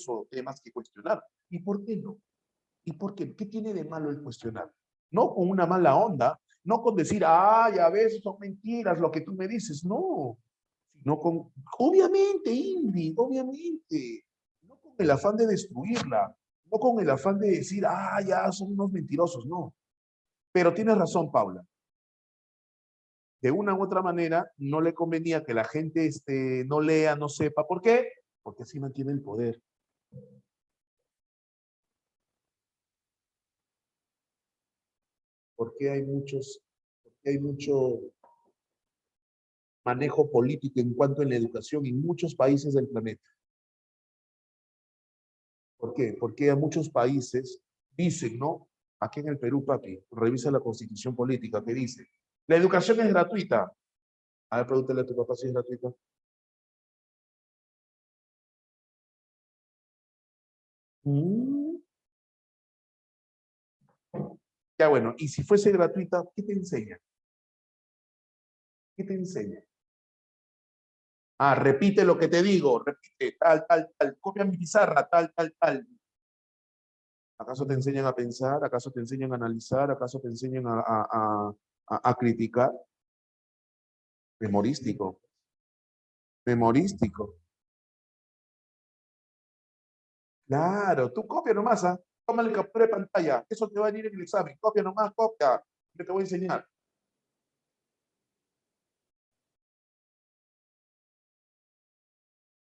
o temas que cuestionar. ¿Y por qué no? ¿Y por qué? ¿Qué tiene de malo el cuestionar? No con una mala onda, no con decir, ya ves, son mentiras lo que tú me dices, no. Sino con, obviamente, Ingrid, obviamente, no con el afán de destruirla, no con el afán de decir, ya son unos mentirosos, no. Pero tienes razón, Paula. De una u otra manera, no le convenía que la gente no lea, no sepa. ¿Por qué? Porque así mantiene el poder. Porque hay mucho manejo político en cuanto a la educación en muchos países del planeta. ¿Por qué? Porque a muchos países dicen, ¿no? Aquí en el Perú, papi, revisa la constitución política que dice, la educación es gratuita. A ver, pregúntale a tu papá si es gratuita. Mm. Ya bueno, y si fuese gratuita, ¿qué te enseña? ¿Qué te enseña? Repite lo que te digo, repite, tal, tal, tal, copia mi pizarra, tal, tal, tal. ¿Acaso te enseñan a pensar? ¿Acaso te enseñan a analizar? ¿Acaso te enseñan a criticar? Memorístico, memorístico. Claro, tú copia nomás, toma el captura de pantalla, eso te va a venir en el examen, copia nomás, copia, yo te voy a enseñar.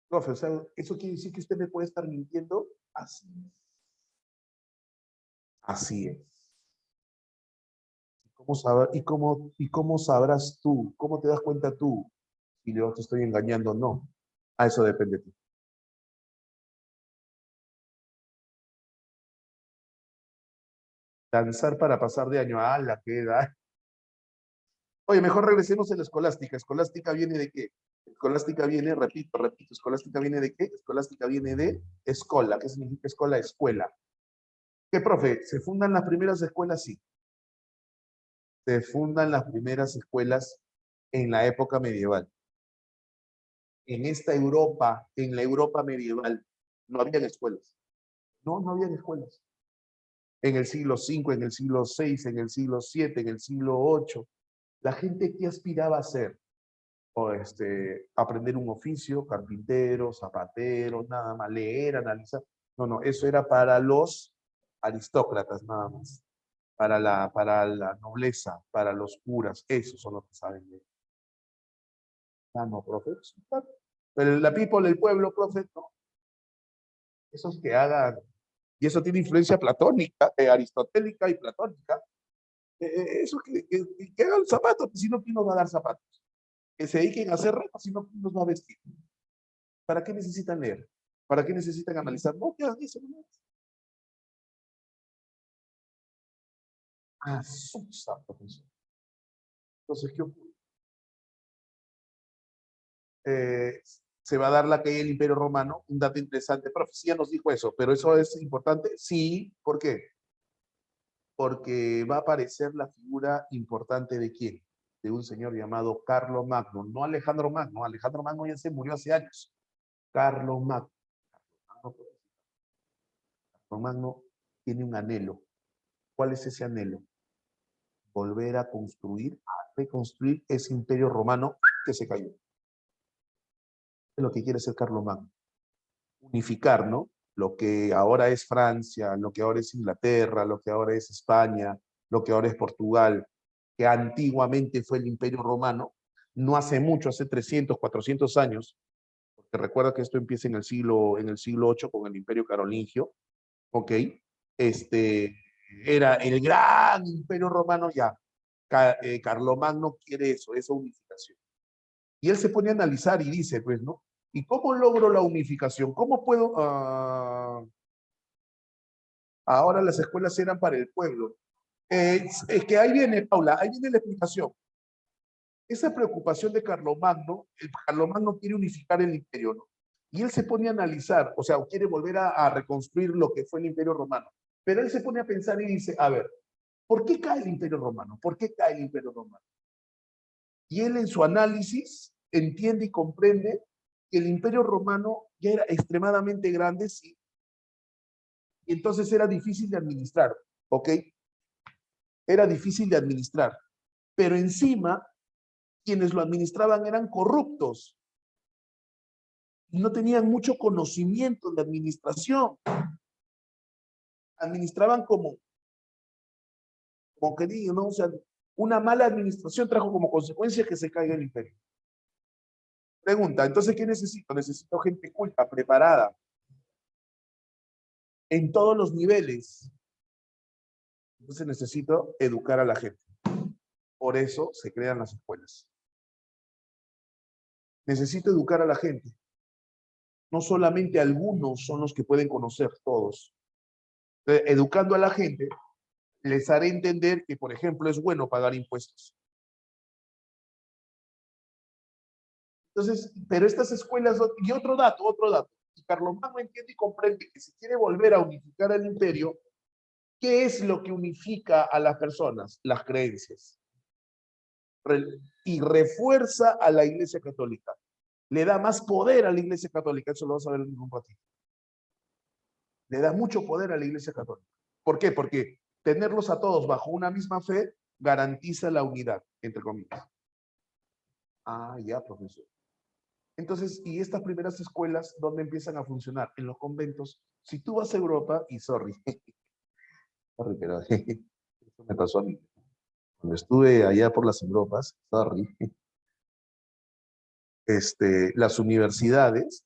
Profe, o sea, ¿eso quiere decir que usted me puede estar mintiendo? Así es. Así es. ¿Y cómo sabrás tú? ¿Cómo te das cuenta tú si yo te estoy engañando o no? A eso depende de ti. Danzar para pasar de año. La queda. Oye, mejor regresemos a la escolástica. ¿Escolástica viene de qué? Escolástica viene, repito, escolástica viene de qué? Escolástica viene de escola. ¿Qué significa escola? Escuela. ¿Qué, profe? ¿Se fundan las primeras escuelas? Sí. Se fundan las primeras escuelas en la época medieval. En esta Europa, en la Europa medieval, no había escuelas. No, no había escuelas. En el siglo V, en el siglo VI, en el siglo VII, en el siglo VIII, la gente que aspiraba a ser, o aprender un oficio, carpintero, zapatero, nada más, leer, analizar, No, no, eso era para los aristócratas nada más. Para la nobleza, para los curas, esos son los que saben leer. Ah, no, profe. Pero la people, el pueblo, profe, no. Esos que hagan, y eso tiene influencia platónica, aristotélica y platónica. Eso que hagan zapatos, si no, ¿quién nos va a dar zapatos? Que se dediquen a hacer ropa, si no, ¿quién nos va a vestir? ¿Para qué necesitan leer? ¿Para qué necesitan analizar? No, que hagan eso nomás. Ah, susa, profesor. Entonces, ¿qué ocurre? Eh, se va a dar la caída del Imperio Romano, un dato interesante. Profecía nos dijo eso, pero eso es importante. Sí, ¿por qué? Porque va a aparecer la figura importante de quién, de un señor llamado Carlo Magno, no Alejandro Magno. Alejandro Magno ya se murió hace años. Carlo Magno. Carlo Magno tiene un anhelo. ¿Cuál es ese anhelo? Volver a construir, a reconstruir ese imperio romano que se cayó. Es lo que quiere hacer Carlo Magno. Unificar, ¿no? Lo que ahora es Francia, lo que ahora es Inglaterra, lo que ahora es España, lo que ahora es Portugal, que antiguamente fue el Imperio Romano, no hace mucho, hace 300, 400 años, porque recuerda que esto empieza en el siglo VIII con el Imperio Carolingio, ¿ok? Este, era el gran Imperio Romano ya. Carlomagno quiere eso, esa unificación. Y él se pone a analizar y dice, pues, ¿no? ¿Y cómo logro la unificación? ¿Cómo puedo? Ahora las escuelas eran para el pueblo. Es que ahí viene, Paula, ahí viene la explicación. Esa preocupación de Carlomagno, el Carlomagno quiere unificar el imperio, ¿no? Y él se pone a analizar, o sea, quiere volver a reconstruir lo que fue el imperio romano. Pero él se pone a pensar y dice, a ver, ¿por qué cae el imperio romano? ¿Por qué cae el imperio romano? Y él en su análisis entiende y comprende que el imperio romano ya era extremadamente grande, sí, y entonces era difícil de administrar, ¿ok? Era difícil de administrar, pero encima quienes lo administraban eran corruptos, no tenían mucho conocimiento de administración, administraban como querido, ¿no? O sea, una mala administración trajo como consecuencia que se caiga el imperio. Pregunta, entonces, ¿qué necesito? Necesito gente culta, preparada, en todos los niveles. Entonces necesito educar a la gente. Por eso se crean las escuelas. Necesito educar a la gente. No solamente algunos son los que pueden conocer, todos. Educando a la gente, les haré entender que, por ejemplo, es bueno pagar impuestos. Entonces, pero estas escuelas, y otro dato, y Carlomagno entiende y comprende que si quiere volver a unificar el imperio, ¿qué es lo que unifica a las personas? Las creencias. Y refuerza a la Iglesia Católica. Le da más poder a la Iglesia Católica, eso lo vamos a ver en un ratito. Le da mucho poder a la Iglesia Católica. ¿Por qué? Porque tenerlos a todos bajo una misma fe garantiza la unidad, entre comillas. Ah, ya, profesor. Entonces, ¿y estas primeras escuelas dónde empiezan a funcionar? En los conventos. Si tú vas a Europa, y sorry, sorry, pero eso me pasó a mí. Cuando estuve allá por las Europas, sorry, las universidades,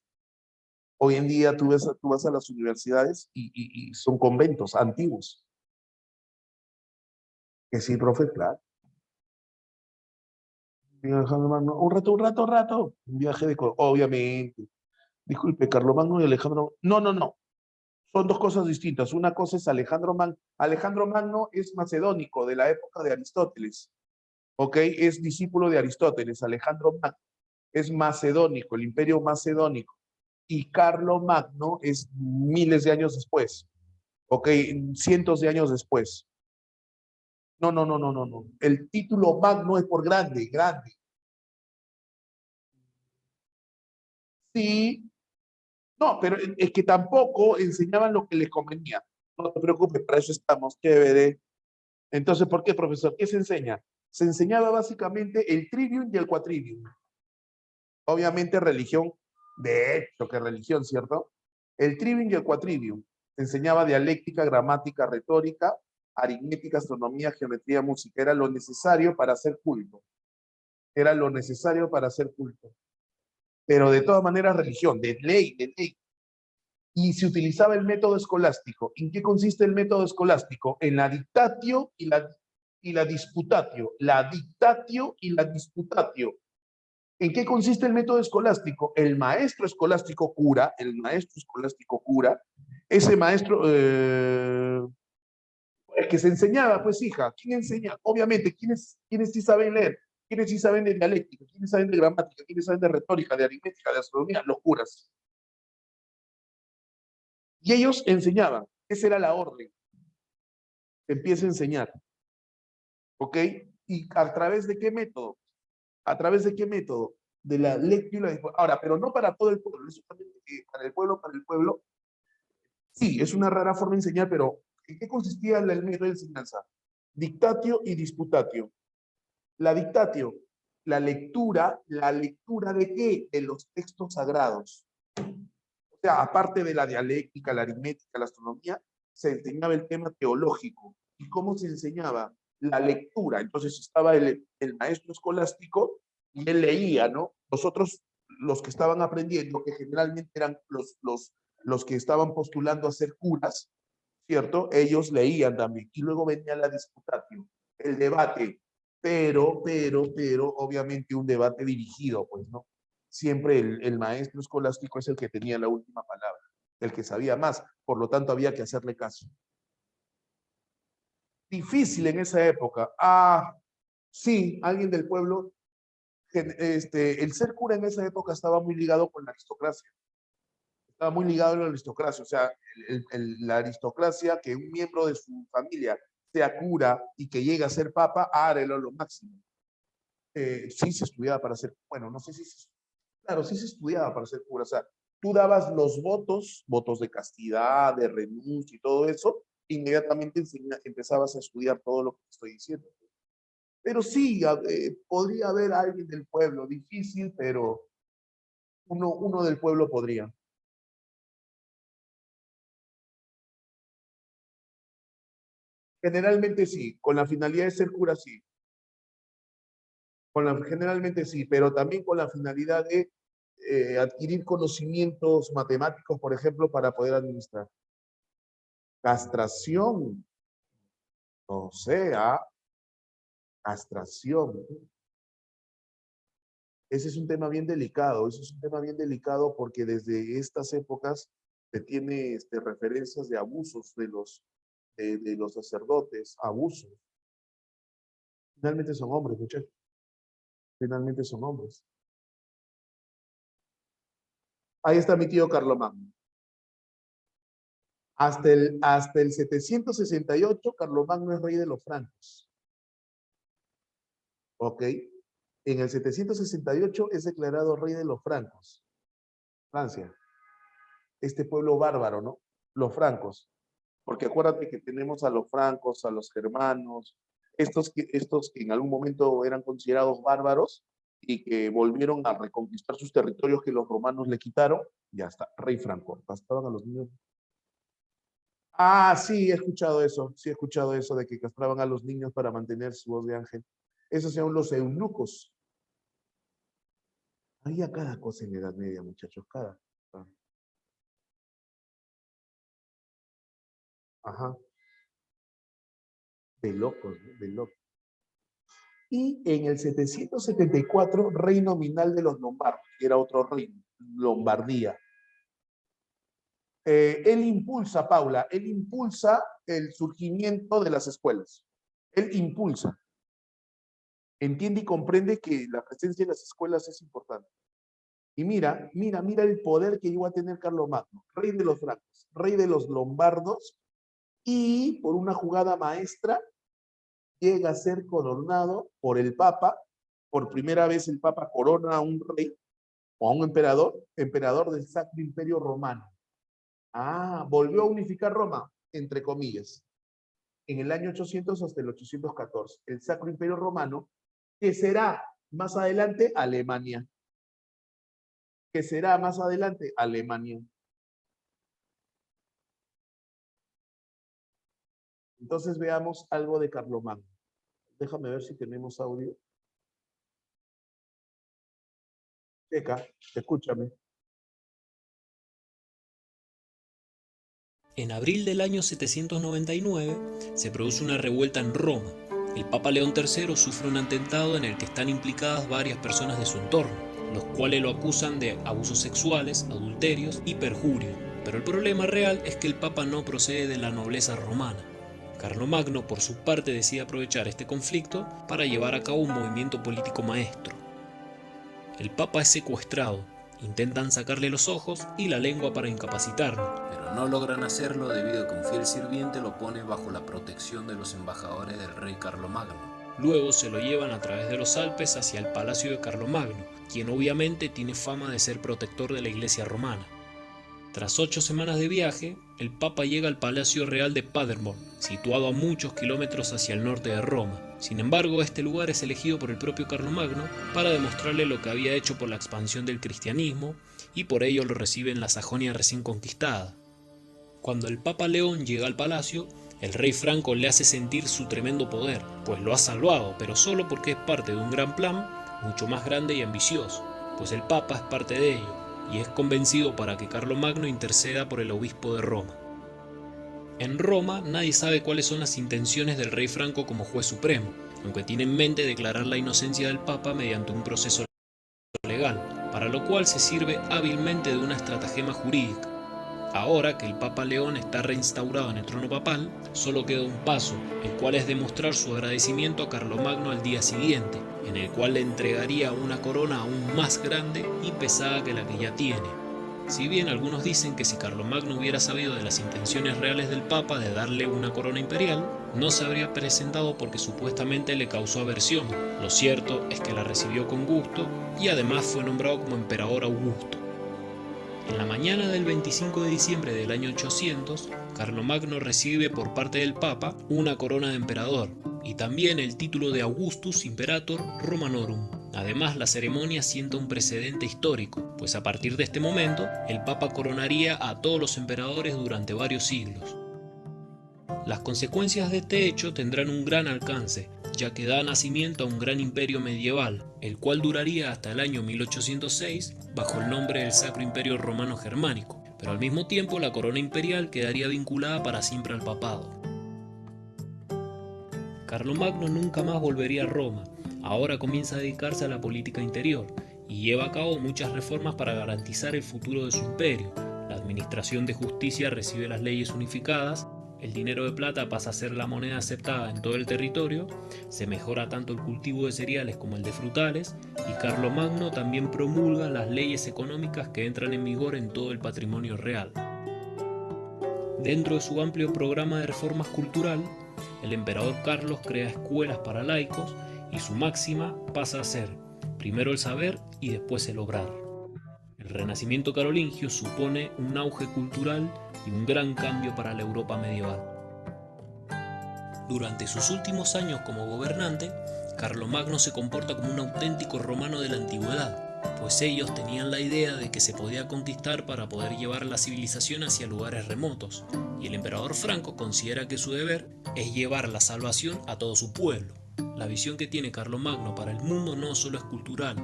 hoy en día tú vas a las universidades y son conventos antiguos. Que sí, profe, claro. Un rato. Un viaje de... Obviamente. Disculpe, Carlomagno y Alejandro. No, no, no. Son dos cosas distintas. Una cosa es Alejandro Magno. Alejandro Magno es macedónico de la época de Aristóteles. ¿Ok? Es discípulo de Aristóteles. Alejandro Magno es macedónico, el imperio macedónico. Y Carlo Magno es miles de años después. ¿Ok? Cientos de años después. No, no, no, no, no, no. El título Magno es por grande, grande. Sí, no, pero es que tampoco enseñaban lo que les convenía. No te preocupes, para eso estamos, chévere. Entonces, ¿por qué, profesor? ¿Qué se enseña? Se enseñaba básicamente el trivium y el quadrivium. Obviamente religión, de hecho que religión, ¿cierto? El trivium y el quatrivium. Enseñaba dialéctica, gramática, retórica, aritmética, astronomía, geometría, música. Era lo necesario para hacer culto. Era lo necesario para hacer culto. Pero de todas maneras, religión, de ley, de ley. Y se utilizaba el método escolástico. ¿En qué consiste el método escolástico? En la dictatio y la disputatio. La dictatio y la disputatio. ¿En qué consiste el método escolástico? El maestro escolástico cura, ese maestro, el que se enseñaba, pues hija, ¿quién enseña? Obviamente, ¿quiénes sí saben leer? ¿Quiénes sí saben de dialéctica? ¿Quiénes saben de gramática? ¿Quiénes saben de retórica, de aritmética, de astronomía? Los curas. Y ellos enseñaban, esa era la orden, empieza a enseñar, ¿ok? ¿Y a través de qué método? ¿A través de qué método? De la lectura. Ahora, pero no para todo el pueblo, eso también, para el pueblo, sí, es una rara forma de enseñar, pero ¿en qué consistía el método de enseñanza? Dictatio y disputatio. La dictatio, ¿la lectura de qué? De los textos sagrados. O sea, aparte de la dialéctica, la aritmética, la astronomía, se enseñaba el tema teológico. ¿Y cómo se enseñaba? La lectura. Entonces estaba el maestro escolástico y él leía, ¿no? Nosotros, los que estaban aprendiendo, que generalmente eran los que estaban postulando a ser curas, ¿cierto? Ellos leían también. Y luego venía la disputatio, el debate, pero, obviamente un debate dirigido, pues, ¿no? Siempre el maestro escolástico es el que tenía la última palabra, el que sabía más, por lo tanto había que hacerle caso. Difícil en esa época. Sí, alguien del pueblo, el ser cura en esa época estaba muy ligado con la aristocracia. Estaba muy ligado a la aristocracia, o sea, la aristocracia, que un miembro de su familia sea cura y que llegue a ser papa, era lo máximo. Sí se estudiaba para ser, bueno, no sé si claro, sí se estudiaba para ser cura, o sea, tú dabas los votos de castidad, de renuncia y todo eso, inmediatamente empezabas a estudiar todo lo que te estoy diciendo. Pero sí, podría haber alguien del pueblo, difícil, pero uno del pueblo podría. Generalmente sí, con la finalidad de ser cura sí. Generalmente sí, pero también con la finalidad de adquirir conocimientos matemáticos, por ejemplo, para poder administrar. Castración, o sea, castración. Ese es un tema bien delicado, ese es un tema bien delicado porque desde estas épocas se tiene referencias de abusos de los sacerdotes, abusos. Finalmente son hombres, muchachos. Finalmente son hombres. Ahí está mi tío Carlomagno. Hasta el 768, Carlomagno es rey de los francos. ¿Ok? En el 768 es declarado rey de los francos. Francia. Este pueblo bárbaro, ¿no? Los francos. Porque acuérdate que tenemos a los francos, a los germanos, estos que en algún momento eran considerados bárbaros y que volvieron a reconquistar sus territorios que los romanos le quitaron. Ya está, rey franco. Castraban a los niños. Sí, he escuchado eso. Sí, he escuchado eso de que castraban a los niños para mantener su voz de ángel. Esos son los eunucos. Había cada cosa en la Edad Media, muchachos, cada. Ajá, de locos, ¿no? De locos. Y en el 774, rey nominal de los lombardos, que era otro reino, Lombardía. Él impulsa el surgimiento de las escuelas. Él impulsa. Entiende y comprende que la presencia de las escuelas es importante. Y mira el poder que iba a tener Carlomagno, rey de los francos, rey de los lombardos, y por una jugada maestra llega a ser coronado por el Papa. Por primera vez el Papa corona a un rey o a un emperador del Sacro Imperio Romano. Volvió a unificar Roma, entre comillas, en el año 800 hasta el 814. El Sacro Imperio Romano, que será más adelante Alemania. Que será más adelante Alemania. Entonces veamos algo de Carlomagno. Déjame ver si tenemos audio. Checa, escúchame. En abril del año 799 se produce una revuelta en Roma. El Papa León III sufre un atentado en el que están implicadas varias personas de su entorno, los cuales lo acusan de abusos sexuales, adulterios y perjurio. Pero el problema real es que el Papa no procede de la nobleza romana. Carlomagno, por su parte, decide aprovechar este conflicto para llevar a cabo un movimiento político maestro. El Papa es secuestrado, intentan sacarle los ojos y la lengua para incapacitarlo, pero no logran hacerlo debido a que un fiel sirviente lo pone bajo la protección de los embajadores del rey Carlomagno. Luego se lo llevan a través de los Alpes hacia el palacio de Carlomagno, quien obviamente tiene fama de ser protector de la iglesia romana. Tras 8 semanas de viaje, el Papa llega al Palacio Real de Paderborn, situado a muchos kilómetros hacia el norte de Roma. Sin embargo, este lugar es elegido por el propio Carlomagno para demostrarle lo que había hecho por la expansión del cristianismo, y por ello lo recibe en la Sajonia recién conquistada. Cuando el Papa León llega al palacio, el rey franco le hace sentir su tremendo poder, pues lo ha salvado, pero solo porque es parte de un gran plan mucho más grande y ambicioso, pues el Papa es parte de ello, y es convencido para que Carlomagno interceda por el obispo de Roma. En Roma nadie sabe cuáles son las intenciones del rey franco como juez supremo, aunque tiene en mente declarar la inocencia del Papa mediante un proceso legal, para lo cual se sirve hábilmente de una estratagema jurídica. Ahora que el Papa León está reinstaurado en el trono papal, solo queda un paso, el cual es demostrar su agradecimiento a Carlomagno al día siguiente, en el cual le entregaría una corona aún más grande y pesada que la que ya tiene. Si bien algunos dicen que si Carlomagno hubiera sabido de las intenciones reales del Papa de darle una corona imperial, no se habría presentado porque supuestamente le causó aversión. Lo cierto es que la recibió con gusto y además fue nombrado como emperador Augusto. En la mañana del 25 de diciembre del año 800, Carlomagno recibe por parte del Papa una corona de emperador y también el título de Augustus Imperator Romanorum. Además, la ceremonia sienta un precedente histórico, pues a partir de este momento, el Papa coronaría a todos los emperadores durante varios siglos. Las consecuencias de este hecho tendrán un gran alcance, ya que da nacimiento a un gran imperio medieval, el cual duraría hasta el año 1806 bajo el nombre del Sacro Imperio Romano Germánico, pero al mismo tiempo la corona imperial quedaría vinculada para siempre al papado. Carlomagno nunca más volvería a Roma, ahora comienza a dedicarse a la política interior y lleva a cabo muchas reformas para garantizar el futuro de su imperio. La administración de justicia recibe las leyes unificadas, el dinero de plata pasa a ser la moneda aceptada en todo el territorio, se mejora tanto el cultivo de cereales como el de frutales, y Carlomagno también promulga las leyes económicas que entran en vigor en todo el patrimonio real. Dentro de su amplio programa de reformas cultural, el emperador Carlos crea escuelas para laicos y su máxima pasa a ser primero el saber y después el obrar. El renacimiento carolingio supone un auge cultural y un gran cambio para la Europa medieval. Durante sus últimos años como gobernante, Carlomagno se comporta como un auténtico romano de la antigüedad, pues ellos tenían la idea de que se podía conquistar para poder llevar la civilización hacia lugares remotos, y el emperador franco considera que su deber es llevar la salvación a todo su pueblo. La visión que tiene Carlomagno para el mundo no solo es cultural,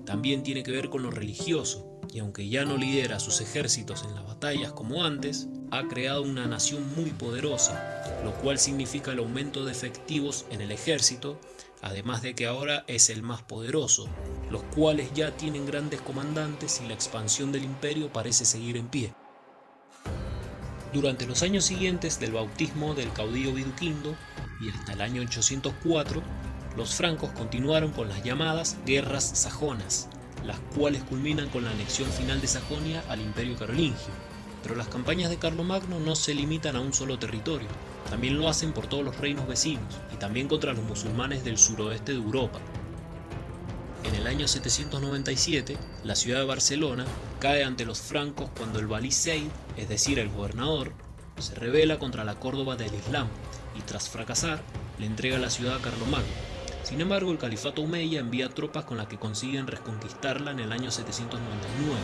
también tiene que ver con lo religioso, y aunque ya no lidera sus ejércitos en las batallas como antes, ha creado una nación muy poderosa, lo cual significa el aumento de efectivos en el ejército, además de que ahora es el más poderoso, los cuales ya tienen grandes comandantes y la expansión del imperio parece seguir en pie. Durante los años siguientes del bautismo del caudillo Viduquindo y hasta el año 804, los francos continuaron con las llamadas guerras sajonas, las cuales culminan con la anexión final de Sajonia al Imperio Carolingio. Pero las campañas de Carlomagno no se limitan a un solo territorio, también lo hacen por todos los reinos vecinos y también contra los musulmanes del suroeste de Europa. En el año 797, la ciudad de Barcelona cae ante los francos cuando el Valí Seid, es decir, el gobernador, se rebela contra la Córdoba del Islam y tras fracasar, le entrega la ciudad a Carlomagno. Sin embargo, el califato omeya envía tropas con las que consiguen reconquistarla en el año 799,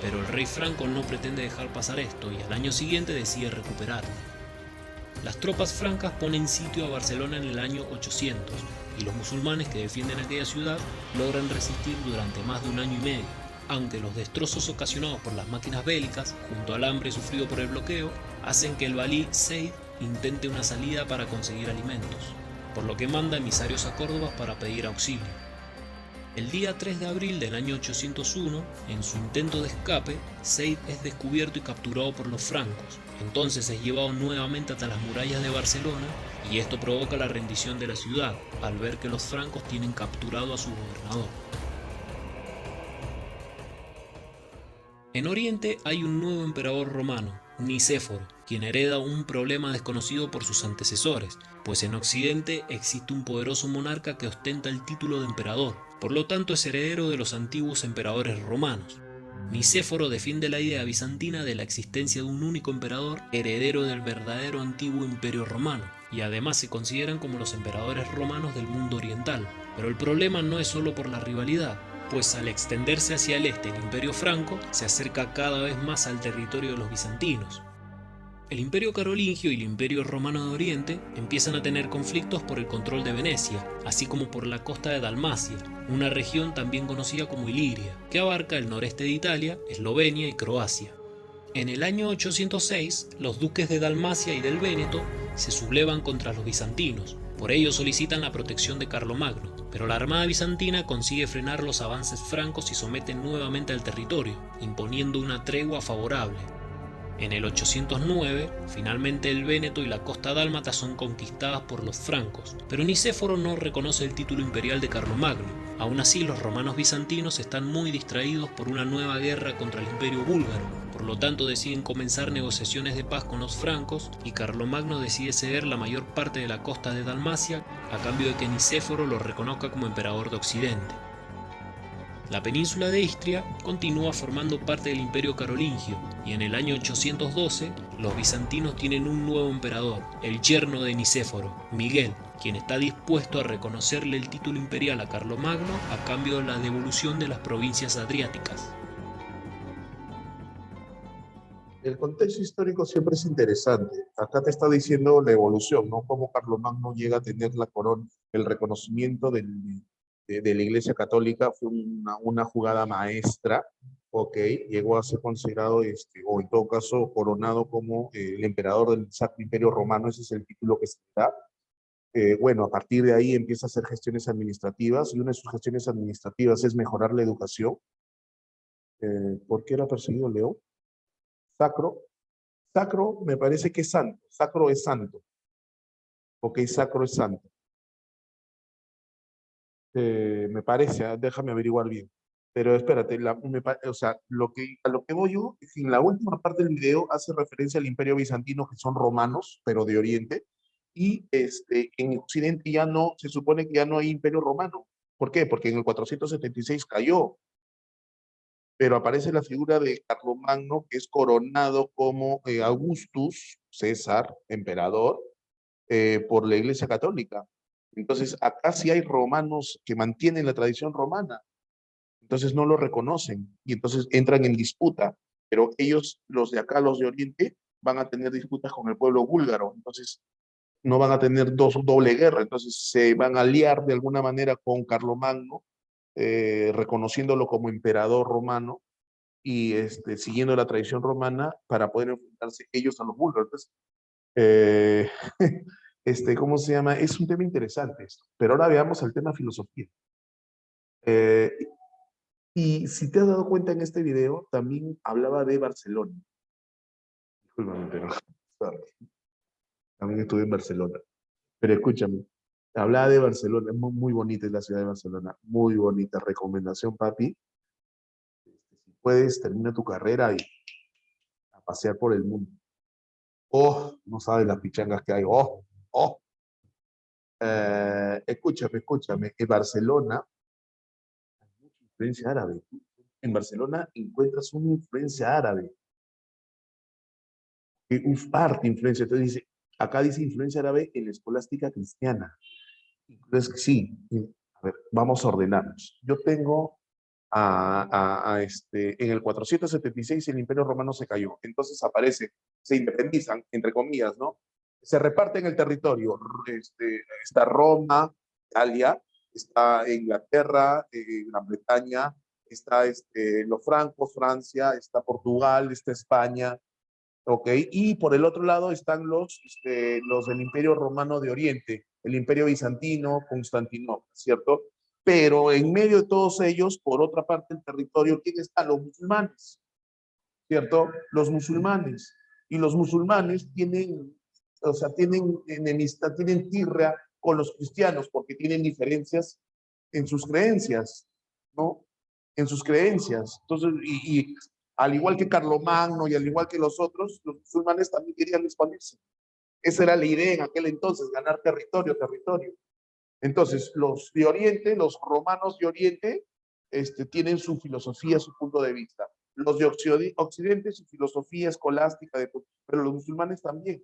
pero el rey franco no pretende dejar pasar esto y al año siguiente decide recuperarla. Las tropas francas ponen sitio a Barcelona en el año 800 y los musulmanes que defienden aquella ciudad logran resistir durante más de un año y medio, aunque los destrozos ocasionados por las máquinas bélicas, junto al hambre sufrido por el bloqueo, hacen que el valí Said intente una salida para conseguir alimentos, por lo que manda emisarios a Córdoba para pedir auxilio. El día 3 de abril del año 801, en su intento de escape, Said es descubierto y capturado por los francos. Entonces es llevado nuevamente hasta las murallas de Barcelona y esto provoca la rendición de la ciudad, al ver que los francos tienen capturado a su gobernador. En Oriente hay un nuevo emperador romano, Nicéforo, quien hereda un problema desconocido por sus antecesores, pues en Occidente existe un poderoso monarca que ostenta el título de emperador, por lo tanto es heredero de los antiguos emperadores romanos. Nicéforo defiende la idea bizantina de la existencia de un único emperador heredero del verdadero antiguo imperio romano, y además se consideran como los emperadores romanos del mundo oriental. Pero el problema no es solo por la rivalidad, pues al extenderse hacia el este el imperio franco se acerca cada vez más al territorio de los bizantinos. El imperio carolingio y el imperio romano de Oriente empiezan a tener conflictos por el control de Venecia, así como por la costa de Dalmacia, una región también conocida como Iliria, que abarca el noreste de Italia, Eslovenia y Croacia. En el año 806, los duques de Dalmacia y del Véneto se sublevan contra los bizantinos, por ello solicitan la protección de Carlomagno, pero la armada bizantina consigue frenar los avances francos y someten nuevamente al territorio, imponiendo una tregua favorable. En el 809, finalmente el Véneto y la costa dálmata son conquistadas por los francos, pero Nicéforo no reconoce el título imperial de Carlomagno. Aún así, los romanos bizantinos están muy distraídos por una nueva guerra contra el imperio búlgaro, por lo tanto deciden comenzar negociaciones de paz con los francos y Carlomagno decide ceder la mayor parte de la costa de Dalmacia a cambio de que Nicéforo lo reconozca como emperador de Occidente. La península de Istria continúa formando parte del imperio carolingio y en el año 812 los bizantinos tienen un nuevo emperador, el yerno de Nicéforo, Miguel, quien está dispuesto a reconocerle el título imperial a Carlomagno a cambio de la devolución de las provincias adriáticas. El contexto histórico siempre es interesante. Acá te está diciendo la evolución, ¿no? Cómo Carlomagno llega a tener la corona, el reconocimiento de la Iglesia Católica fue una jugada maestra, ¿ok? Llegó a ser considerado, o en todo caso, coronado como el emperador del Sacro Imperio Romano, ese es el título que se da. Bueno, a partir de ahí empieza a hacer gestiones administrativas y una de sus gestiones administrativas es mejorar la educación. ¿Por qué era perseguido León? Sacro. Sacro me parece que es santo. Sacro es santo. Ok, sacro es santo. Me parece, déjame averiguar bien. Pero espérate, o sea, a lo que voy yo es que en la última parte del video hace referencia al Imperio Bizantino, que son romanos, pero de Oriente, y en Occidente ya no, se supone que ya no hay Imperio Romano. ¿Por qué? Porque en el 476 cayó, pero aparece la figura de Carlomagno, que es coronado como Augustus, César, emperador, por la Iglesia Católica. Entonces, acá sí hay romanos que mantienen la tradición romana, entonces no lo reconocen y entonces entran en disputa, pero ellos, los de acá, los de Oriente, van a tener disputas con el pueblo búlgaro, entonces no van a tener doble guerra, entonces se van a aliar de alguna manera con Carlomagno, reconociéndolo como emperador romano y siguiendo la tradición romana para poder enfrentarse ellos a los búlgaros. Entonces, eh, ¿cómo se llama? Es un tema interesante esto, pero ahora veamos el tema filosofía. Eh, y si te has dado cuenta en este video, también hablaba de Barcelona. Discúlpame, pero sorry. También estuve en Barcelona. Pero escúchame, hablaba de Barcelona, es muy, muy bonita la ciudad de Barcelona, muy bonita. Recomendación, papi. Si puedes, termina tu carrera y a pasear por el mundo. Oh, no sabes las pichangas que hay. Oh, oh. Escúchame. En Barcelona hay mucha influencia árabe. En Barcelona encuentras una influencia árabe. Parte influencia. Entonces dice, acá dice influencia árabe en la escolástica cristiana. Entonces, sí, a ver, vamos a ordenarnos. Yo tengo en el 476 el Imperio Romano se cayó. Entonces aparece, se independizan, entre comillas, ¿no? Se reparten el territorio. Está Roma, Italia, está Inglaterra, Gran Bretaña, está los francos, Francia, está Portugal, está España, ¿ok? Y por el otro lado están los del Imperio Romano de Oriente, el Imperio Bizantino, Constantinopla, ¿cierto? Pero en medio de todos ellos, por otra parte, el territorio, ¿quién está? Los musulmanes, ¿cierto? Los musulmanes. Y los musulmanes tienen, o sea, tienen enemistad, tienen tirria con los cristianos porque tienen diferencias en sus creencias, ¿no? En sus creencias. Entonces, y al igual que Carlomagno y al igual que los otros, los musulmanes también querían expandirse. Esa era la idea en aquel entonces, ganar territorio, territorio. Entonces, los de Oriente, los romanos de Oriente, tienen su filosofía, su punto de vista. Los de Occidente, su filosofía escolástica, pero los musulmanes también.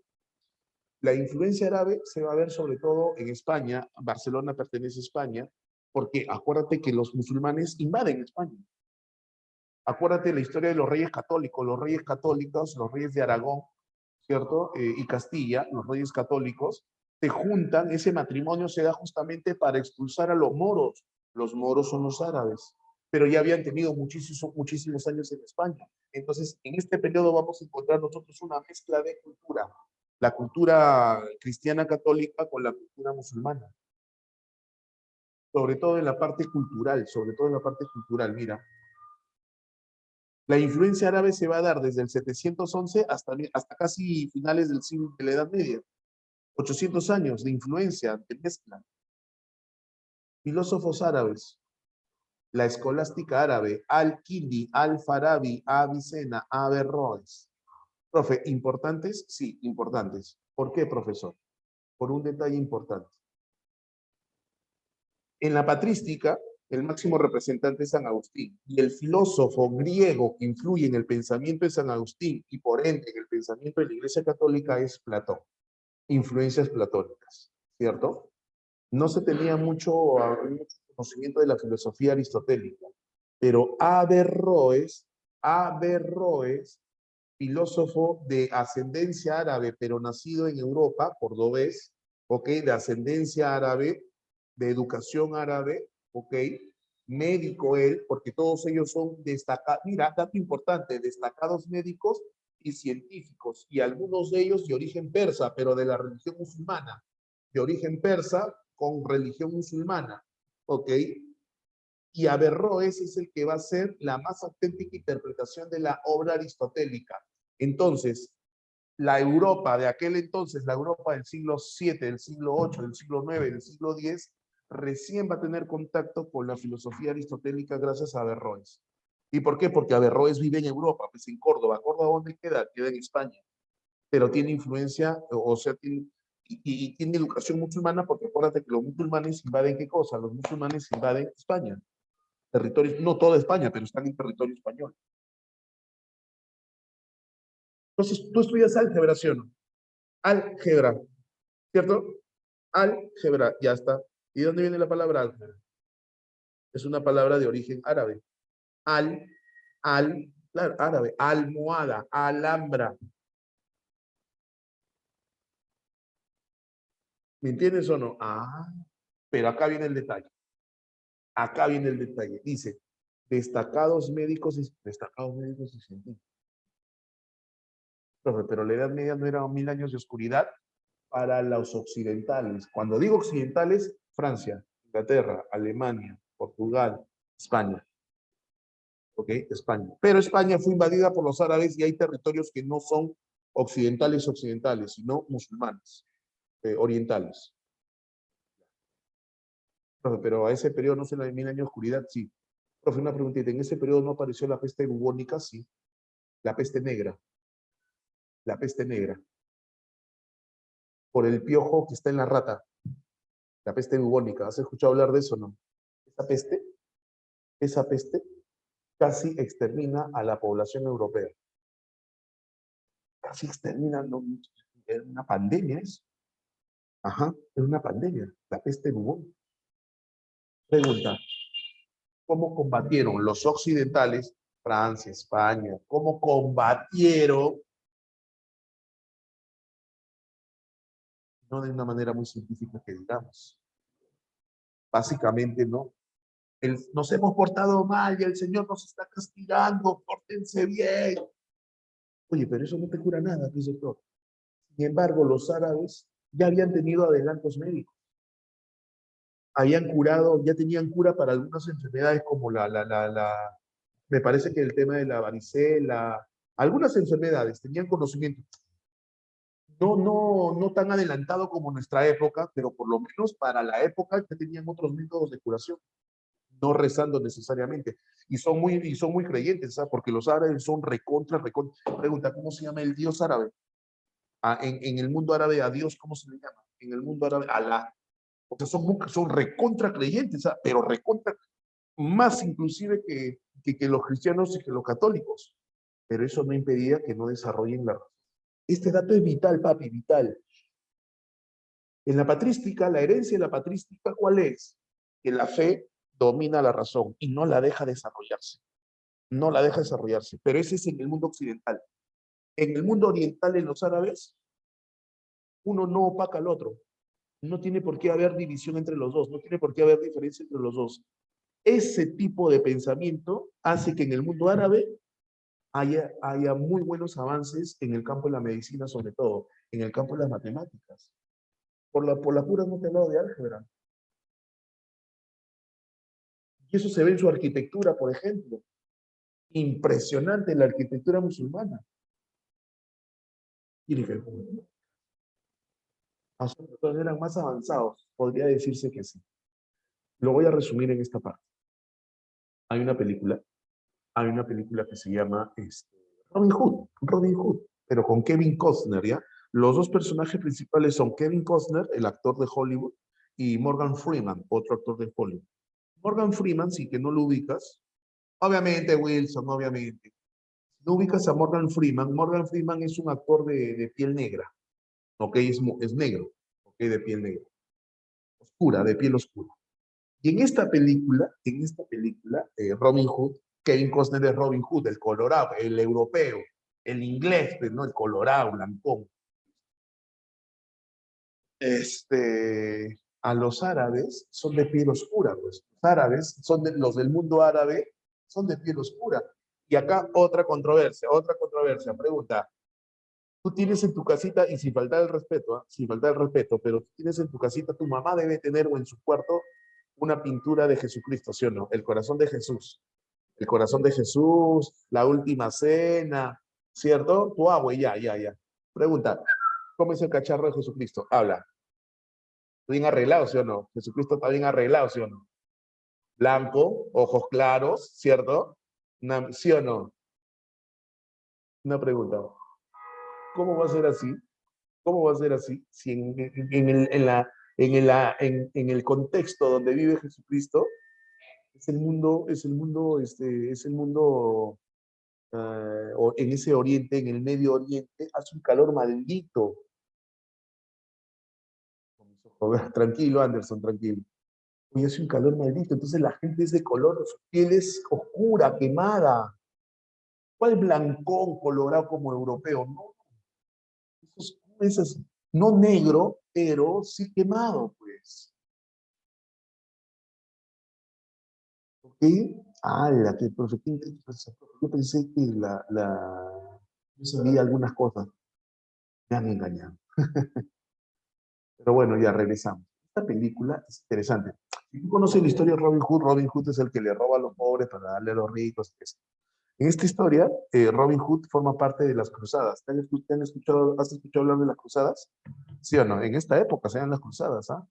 La influencia árabe se va a ver sobre todo en España. Barcelona pertenece a España, porque acuérdate que los musulmanes invaden España. Acuérdate la historia de los reyes católicos. Los reyes católicos, los reyes de Aragón, ¿cierto? Y Castilla, los reyes católicos, se juntan, ese matrimonio se da justamente para expulsar a los moros. Los moros son los árabes, pero ya habían tenido muchísimos años en España. Entonces, en este periodo vamos a encontrar nosotros una mezcla de cultura, la cultura cristiana católica con la cultura musulmana. Sobre todo en la parte cultural, sobre todo en la parte cultural, mira. La influencia árabe se va a dar desde el 711 hasta casi finales del siglo de la Edad Media. 800 años de influencia, de mezcla. Filósofos árabes, la escolástica árabe, Al-Kindi, Al-Farabi, Avicena, Averroes. Profe, ¿importantes? Sí, importantes. ¿Por qué, profesor? Por un detalle importante. En la patrística, el máximo representante es San Agustín, y el filósofo griego que influye en el pensamiento de San Agustín y por ende en el pensamiento de la Iglesia Católica es Platón. Influencias platónicas, ¿cierto? No se tenía mucho conocimiento de la filosofía aristotélica, pero Averroes, filósofo de ascendencia árabe, pero nacido en Europa, cordobés, ¿ok? De ascendencia árabe, de educación árabe, ¿ok? Médico él, porque todos ellos son destacados, mira, dato importante, destacados médicos y científicos, y algunos de ellos de origen persa, pero de la religión musulmana, de origen persa con religión musulmana, ¿ok? Y Averroes es el que va a ser la más auténtica interpretación de la obra aristotélica. Entonces, la Europa de aquel entonces, la Europa del siglo VII, del siglo VIII, del siglo IX, del siglo X, recién va a tener contacto con la filosofía aristotélica gracias a Averroes. ¿Y por qué? Porque Averroes vive en Europa, pues en Córdoba. ¿Córdoba dónde queda? Queda en España. Pero tiene influencia, o sea, y tiene educación musulmana, porque acuérdate que los musulmanes invaden ¿qué cosa? Los musulmanes invaden España. Territorios, no toda España, pero están en territorio español. Entonces, tú estudias álgebra, ¿sí o no? Álgebra, ¿cierto? Álgebra, ya está. ¿Y de dónde viene la palabra álgebra? Es una palabra de origen árabe. Claro, árabe, almohada, alhambra. ¿Me entiendes o no? Ah, pero acá viene el detalle. Acá viene el detalle. Dice, destacados médicos y científicos. Pero la Edad Media no era 1000 años de oscuridad para los occidentales. Cuando digo occidentales, Francia, Inglaterra, Alemania, Portugal, España. ¿Ok? España. Pero España fue invadida por los árabes y hay territorios que no son occidentales, sino musulmanes, orientales. Profe, pero a ese periodo no se la de 1000 años de oscuridad, sí. Profe, una preguntita, ¿en ese periodo no apareció la peste bubónica? Sí. La peste negra. La peste negra. Por el piojo que está en la rata. La peste bubónica. ¿Has escuchado hablar de eso, no? Esa peste casi extermina a la población europea. Casi extermina, no, es una pandemia eso. Ajá, es una pandemia, la peste bubónica. Pregunta, ¿cómo combatieron los occidentales, Francia, España, cómo combatieron no de una manera muy científica que digamos. Básicamente, ¿no? Nos hemos portado mal y el Señor nos está castigando, pórtense bien. Oye, pero eso no te cura nada, pues, doctor. Sin embargo, los árabes ya habían tenido adelantos médicos. Habían curado, ya tenían cura para algunas enfermedades como me parece que el tema de la varicela, algunas enfermedades tenían conocimiento. No tan adelantado como nuestra época, pero por lo menos para la época ya tenían otros métodos de curación, no rezando necesariamente. Y son muy creyentes, ¿sabes? Porque los árabes son recontra. Pregunta, ¿cómo se llama el dios árabe? En el mundo árabe, a Dios, ¿cómo se le llama? En el mundo árabe, Alá. O sea, son recontra creyentes, ¿sabes? Pero recontra, más inclusive que los cristianos y que los católicos. Pero eso no impedía que no desarrollen la razón. Este dato es vital, papi, vital. En la patrística, la herencia de la patrística, ¿cuál es? Que la fe domina la razón y no la deja desarrollarse. No la deja desarrollarse. Pero ese es en el mundo occidental. En el mundo oriental, en los árabes, uno no opaca al otro. No tiene por qué haber división entre los dos. No tiene por qué haber diferencia entre los dos. Ese tipo de pensamiento hace que en el mundo árabe haya muy buenos avances en el campo de la medicina, sobre todo, en el campo de las matemáticas. Por la pura no te he hablado de álgebra. Y eso se ve en su arquitectura, por ejemplo. Impresionante la arquitectura musulmana. Y dije, nosotros eran más avanzados, podría decirse que sí. Lo voy a resumir en esta parte. Hay una película que se llama Robin Hood, pero con Kevin Costner, ¿ya? Los dos personajes principales son Kevin Costner, el actor de Hollywood, y Morgan Freeman, otro actor de Hollywood. Morgan Freeman, sí que no lo ubicas, obviamente Wilson, obviamente. No ubicas a Morgan Freeman es un actor de piel negra, ¿ok? Es negro, ¿ok? De piel negra, oscura, de piel oscura. Y en esta película, Robin Hood, Kevin Costner es Robin Hood, el colorado, el europeo, el inglés, pues, ¿no? El colorado, blancón. A los árabes son de piel oscura, pues. Los árabes, los del mundo árabe, son de piel oscura. Y acá otra controversia. Pregunta, tú tienes en tu casita, y sin faltar el respeto, sin faltar el respeto, pero tú tienes en tu casita, tu mamá debe tener o en su cuarto una pintura de Jesucristo, ¿sí o no? El corazón de Jesús. El corazón de Jesús, la última cena, ¿cierto? Tu agua, ya. Pregunta, ¿cómo es el cacharro de Jesucristo? Habla. ¿Bien arreglado, sí o no? Jesucristo está bien arreglado, ¿sí o no? Blanco, ojos claros, ¿cierto? ¿Sí o no? Una pregunta. ¿Cómo va a ser así? ¿Cómo va a ser así si en el contexto donde vive Jesucristo es el mundo o en ese oriente, en el Medio Oriente, hace un calor maldito? Tranquilo, Anderson, tranquilo. Hoy hace un calor maldito, entonces la gente es de color, su piel es oscura, quemada. ¿Cuál blancón colorado como europeo? No, no negro, pero sí quemado, pues. ¿Ok? ¡Hala, qué perfecto! Yo pensé que yo sabía algunas cosas. Me han engañado. Pero bueno, ya regresamos. Esta película es interesante. Si tú conoces la historia de Robin Hood es el que le roba a los pobres para darle a los ricos. En esta historia, Robin Hood forma parte de las cruzadas. ¿Has escuchado hablar de las cruzadas? ¿Sí o no? En esta época se llaman las cruzadas, ¿ah?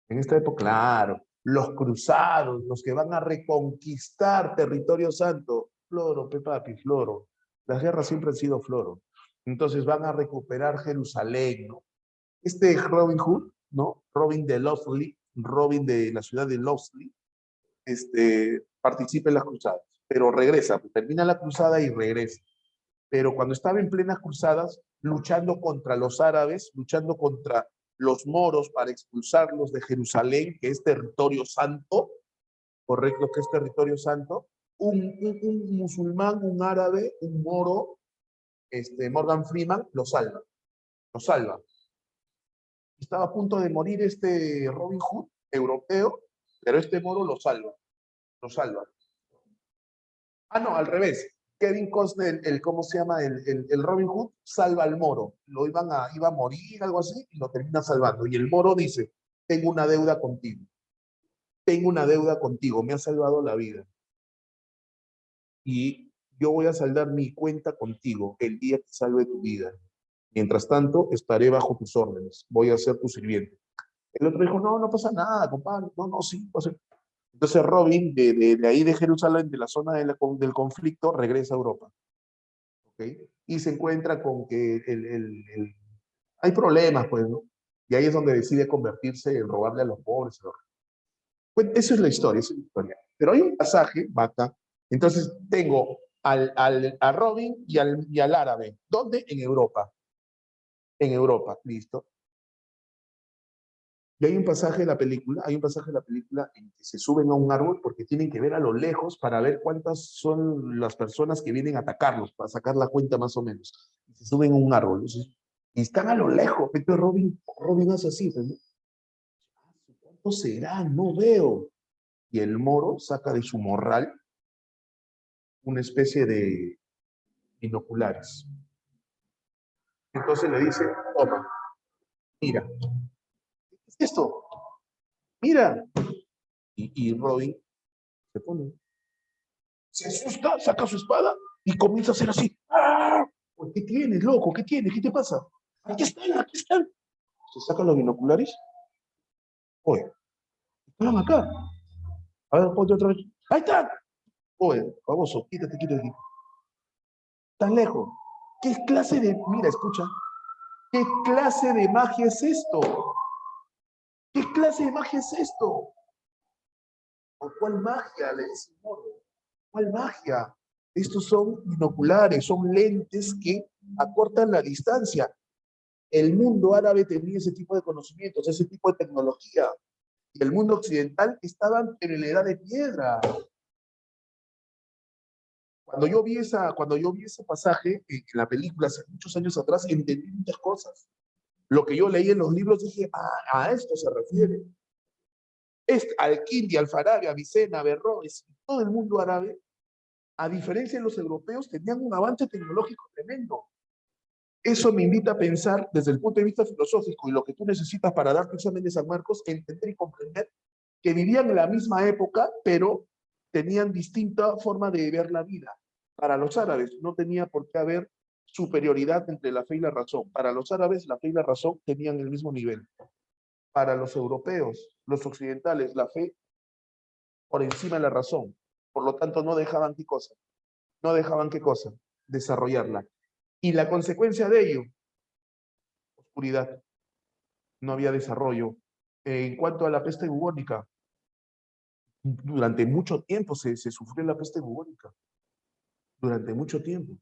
En esta época, claro. Los cruzados, los que van a reconquistar territorio santo. Floro, pepapi, floro. Las guerras siempre han sido floro. Entonces van a recuperar Jerusalén, ¿no? Este Robin Hood, ¿no? Robin de la ciudad de Lothsley, participa en las cruzadas, pero regresa, termina la cruzada y regresa. Pero cuando estaba en plenas cruzadas, luchando contra los árabes, luchando contra los moros para expulsarlos de Jerusalén, que es territorio santo, correcto, que es territorio santo, un musulmán, un árabe, un moro, Morgan Freeman, lo salva. Estaba a punto de morir este Robin Hood europeo, pero este moro lo salva. Lo salva. Ah, no, al revés. Kevin Costner, ¿cómo se llama? El Robin Hood salva al moro. Iba a morir, algo así, y lo termina salvando. Y el moro dice, tengo una deuda contigo. Tengo una deuda contigo, me has salvado la vida. Y yo voy a saldar mi cuenta contigo el día que salve tu vida. Mientras tanto, estaré bajo tus órdenes. Voy a ser tu sirviente. El otro dijo, no, no pasa nada, compadre. No, no, sí, pasa. Entonces Robin, de ahí de Jerusalén, de la zona del conflicto, regresa a Europa. ¿Okay? Y se encuentra con que hay problemas, pues, ¿no? Y ahí es donde decide convertirse en robarle a los pobres. ¿No? Pues esa es la historia, esa es la historia. Pero hay un pasaje, Bata, entonces tengo a Robin y al árabe. ¿Dónde? En Europa. En Europa, listo. Y hay un pasaje de la película, en que se suben a un árbol porque tienen que ver a lo lejos para ver cuántas son las personas que vienen a atacarlos, para sacar la cuenta más o menos. Y se suben a un árbol. Entonces, y están a lo lejos. Entonces Robin hace así, ¿no? ¿Cuánto será? No veo. Y el moro saca de su morral una especie de binoculares. Entonces le dice, toma, mira, ¿qué es esto? Mira. Y Robin se pone, se asusta, saca su espada y comienza a hacer así. ¡Ah! ¿Qué tienes, loco? ¿Qué tienes? ¿Qué te pasa? Aquí están, aquí están. Se sacan los binoculares. Oye, están acá. A ver, ponte otra vez. Ahí están. Oye, famoso, quítate, quítate. Tan lejos. ¿Qué clase de, mira, escucha, qué clase de magia es esto? ¿Qué clase de magia es esto? ¿O cuál magia? Le dice Moro. ¿Cuál magia? Estos son binoculares, son lentes que acortan la distancia. El mundo árabe tenía ese tipo de conocimientos, ese tipo de tecnología. Y el mundo occidental estaba en la edad de piedra. Cuando yo vi ese pasaje en la película hace muchos años atrás, entendí muchas cosas. Lo que yo leí en los libros dije, a esto se refiere. Al-Kindi, Al-Farabi, Avicena, Averroes, todo el mundo árabe, a diferencia de los europeos, tenían un avance tecnológico tremendo. Eso me invita a pensar desde el punto de vista filosófico y lo que tú necesitas para dar tu examen de San Marcos, entender y comprender que vivían en la misma época, pero tenían distinta forma de ver la vida. Para los árabes no tenía por qué haber superioridad entre la fe y la razón. Para los árabes la fe y la razón tenían el mismo nivel. Para los europeos, los occidentales, la fe por encima de la razón. Por lo tanto, no dejaban qué cosa. No dejaban qué cosa. Desarrollarla. Y la consecuencia de ello, oscuridad. No había desarrollo. En cuanto a la peste bubónica, durante mucho tiempo se sufrió la peste bubónica. Durante mucho tiempo.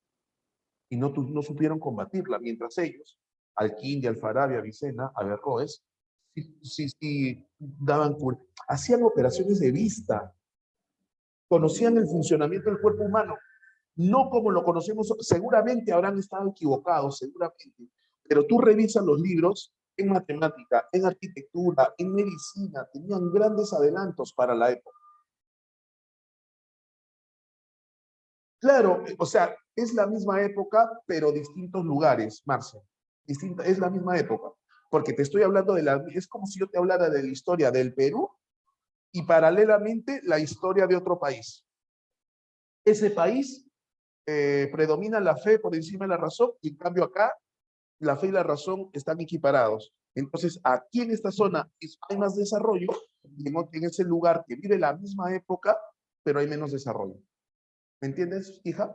Y no supieron combatirla, mientras ellos, Al-Kindi, Al-Farabi, Avicena, Averroes, sí daban cura. Hacían operaciones de vista, conocían el funcionamiento del cuerpo humano, no como lo conocemos, seguramente habrán estado equivocados, seguramente, pero tú revisas los libros en matemática, en arquitectura, en medicina, tenían grandes adelantos para la época. Claro, o sea, es la misma época, pero distintos lugares, Marcia. Es la misma época, porque te estoy hablando es como si yo te hablara de la historia del Perú y paralelamente la historia de otro país. Ese país predomina la fe por encima de la razón, y en cambio acá la fe y la razón están equiparados. Entonces, aquí en esta zona hay más desarrollo, y en ese lugar que vive la misma época, pero hay menos desarrollo. ¿Me entiendes, hija?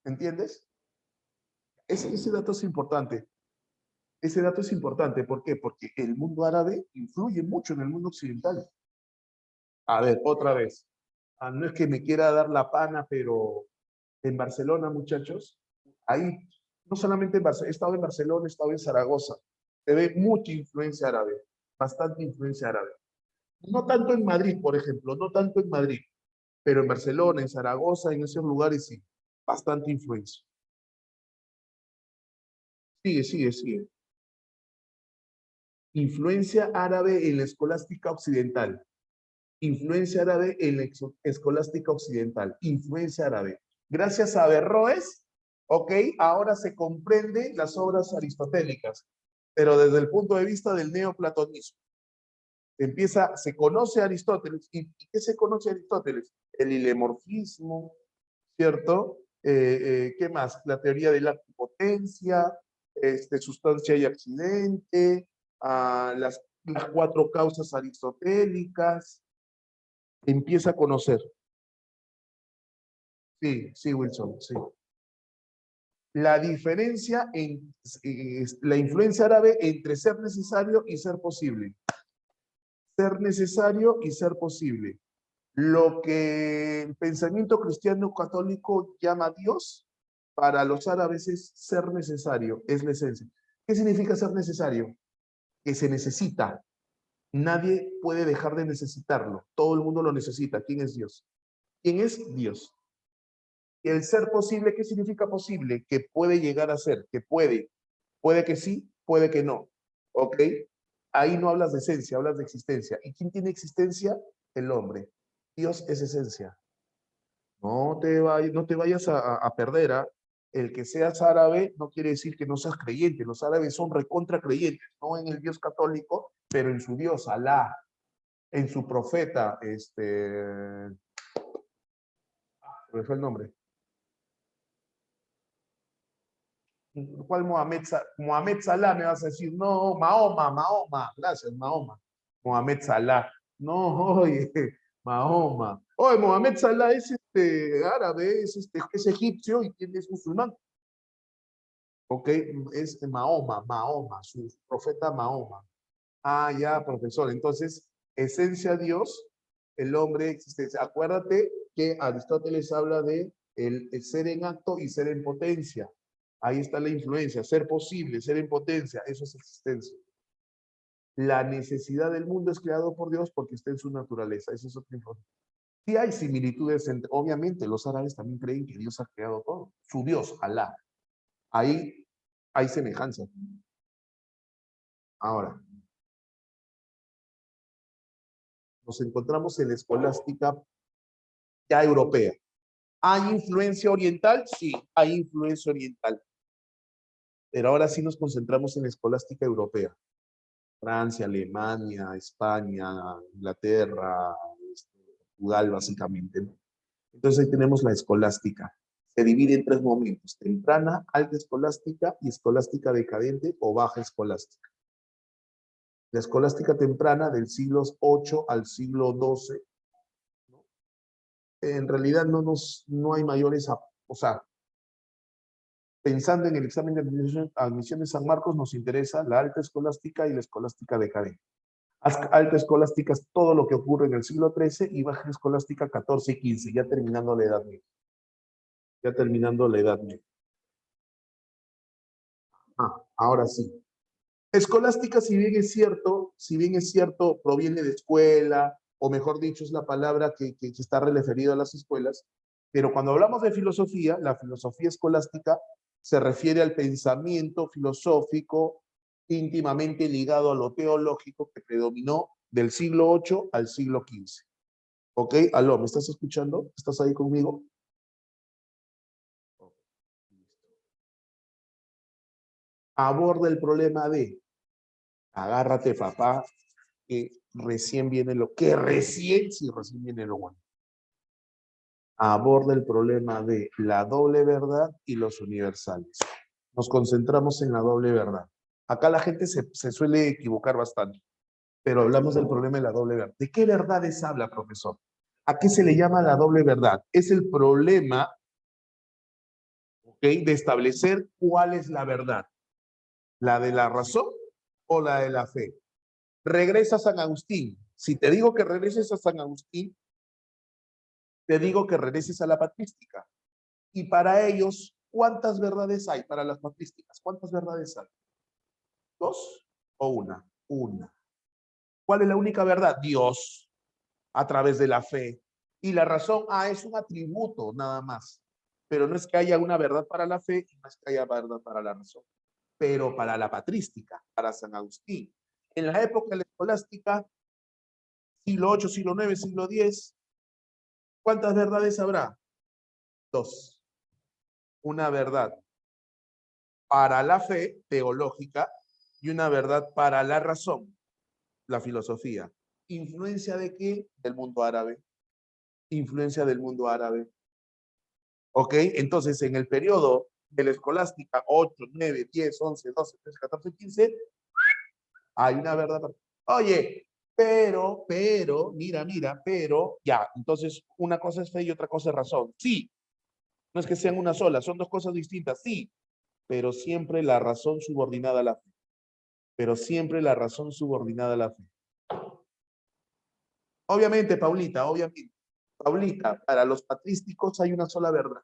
¿Me entiendes? Ese dato es importante. Ese dato es importante. ¿Por qué? Porque el mundo árabe influye mucho en el mundo occidental. A ver, otra vez. No es que me quiera dar la pana, pero en Barcelona, muchachos, ahí, no solamente en Barcelona, he estado en Barcelona, he estado en Zaragoza, se ve mucha influencia árabe, bastante influencia árabe. No tanto en Madrid, por ejemplo, no tanto en Madrid, pero en Barcelona, en Zaragoza, en esos lugares sí, bastante influencia. Sigue, sigue, sigue. Influencia árabe en la escolástica occidental. Influencia árabe en la escolástica occidental. Influencia árabe. Gracias a Averroes, ok, ahora se comprende las obras aristotélicas, pero desde el punto de vista del neoplatonismo. Se conoce a Aristóteles. ¿Y qué se conoce a Aristóteles? El hilemorfismo, ¿cierto? ¿Qué más? La teoría de la potencia, sustancia y accidente, las 4 causas aristotélicas. Empieza a conocer. Sí, sí, Wilson, sí. La diferencia la influencia árabe entre ser necesario y ser posible. Ser necesario y ser posible. Lo que el pensamiento cristiano católico llama Dios, para los árabes es ser necesario, es la esencia. ¿Qué significa ser necesario? Que se necesita. Nadie puede dejar de necesitarlo. Todo el mundo lo necesita. ¿Quién es Dios? ¿Quién es Dios? El ser posible, ¿qué significa posible? Que puede llegar a ser, que puede. Puede que sí, puede que no. ¿Ok? Ahí no hablas de esencia, hablas de existencia. ¿Y quién tiene existencia? El hombre. Dios es esencia. No te vayas a perder. ¿Ah? El que seas árabe no quiere decir que no seas creyente. Los árabes son recontra creyentes, no en el Dios católico, pero en su Dios, Alá, en su profeta, ¿cuál fue el nombre? ¿Cuál Mohamed, Mohamed Salah? Me vas a decir, no, Mahoma, gracias, Mahoma. Mohamed Salah. No, oye, Mahoma. Oye, Mohamed Salah es árabe, es egipcio y es musulmán. Ok, es Mahoma, su profeta Mahoma. Ah, ya, profesor. Entonces, esencia Dios, el hombre, existencia. Acuérdate que Aristóteles habla de el ser en acto y ser en potencia. Ahí está la influencia, ser posible, ser en potencia, eso es existencia. La necesidad del mundo es creado por Dios porque está en su naturaleza, eso es otra información. Sí hay similitudes, obviamente los árabes también creen que Dios ha creado todo, su Dios, Alá. Ahí hay semejanza. Ahora, nos encontramos en la escolástica ya europea. ¿Hay influencia oriental? Sí, hay influencia oriental. Pero ahora sí nos concentramos en la escolástica europea. Francia, Alemania, España, Inglaterra, Portugal, básicamente, ¿no? Entonces ahí tenemos la escolástica. Se divide en 3 momentos: temprana, alta escolástica y escolástica decadente o baja escolástica. La escolástica temprana del siglo VIII al siglo XII, ¿no? En realidad no hay mayores, o sea, pensando en el examen de admisión de San Marcos, nos interesa la alta escolástica y la escolástica decadente. Alta escolástica es todo lo que ocurre en el siglo XIII y baja escolástica 14 y 15, ya terminando la Edad Media. Ya terminando la Edad Media. Ahora sí. Escolástica, si bien es cierto, proviene de escuela, o mejor dicho, es la palabra que está referida a las escuelas, pero cuando hablamos de filosofía, la filosofía escolástica se refiere al pensamiento filosófico íntimamente ligado a lo teológico que predominó del siglo VIII al siglo XV. ¿Ok? Aló, ¿me estás escuchando? ¿Estás ahí conmigo? Aborda el problema de, agárrate, papá, que recién viene sí, recién viene lo bueno. Aborda el problema de la doble verdad y los universales. Nos concentramos en la doble verdad. Acá la gente se suele equivocar bastante, pero hablamos del problema de la doble verdad. ¿De qué verdades habla, profesor? ¿A qué se le llama la doble verdad? Es el problema, ¿ok?, de establecer cuál es la verdad. ¿La de la razón o la de la fe? Regresa a San Agustín. Si te digo que regreses a San Agustín, te digo que regreses a la patrística. Y para ellos, ¿cuántas verdades hay para las patrísticas? ¿Cuántas verdades hay? ¿2 o una? Una. ¿Cuál es la única verdad? Dios, a través de la fe. Y la razón, es un atributo nada más. Pero no es que haya una verdad para la fe y no es que haya verdad para la razón. Pero para la patrística, para San Agustín, En la época de la escolástica, siglo VIII, siglo IX, siglo X, ¿cuántas verdades habrá? Dos. Una verdad para la fe teológica y una verdad para la razón, la filosofía. ¿Influencia de qué? Del mundo árabe. Influencia del mundo árabe. ¿Ok? Entonces, en el periodo de la escolástica, 8, 9, 10, 11, 12, 13, 14, 15, hay una verdad. Oye, pero, mira, pero, ya, entonces una cosa es fe y otra cosa es razón. Sí, no es que sean una sola, son dos cosas distintas, sí, pero siempre la razón subordinada a la fe. Pero siempre la razón subordinada a la fe. Obviamente, Paulita, obviamente. Paulita, para los patrísticos hay una sola verdad.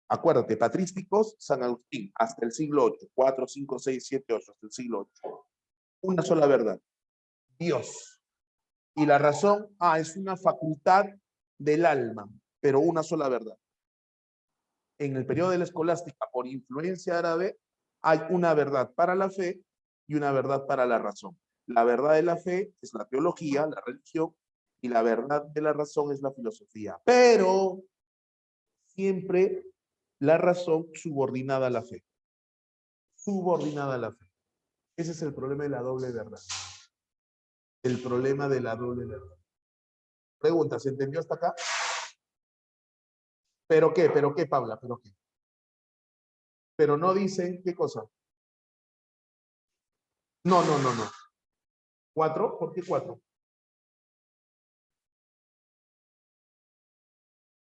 Acuérdate, patrísticos, San Agustín, hasta el siglo VIII, 4, 5, 6, 7, 8, hasta el siglo VIII. Una sola verdad, Dios. Y la razón, es una facultad del alma, pero una sola verdad. En el periodo de la escolástica, por influencia árabe, hay una verdad para la fe y una verdad para la razón. La verdad de la fe es la teología, la religión, y la verdad de la razón es la filosofía. Pero siempre la razón subordinada a la fe. Subordinada a la fe. Ese es el problema de la doble verdad. El problema de la doble verdad. Pregunta, ¿se entendió hasta acá? ¿Pero qué? ¿Pero qué, Paula? ¿Pero qué? Pero no dicen, ¿qué cosa? No. ¿4? ¿Por qué 4?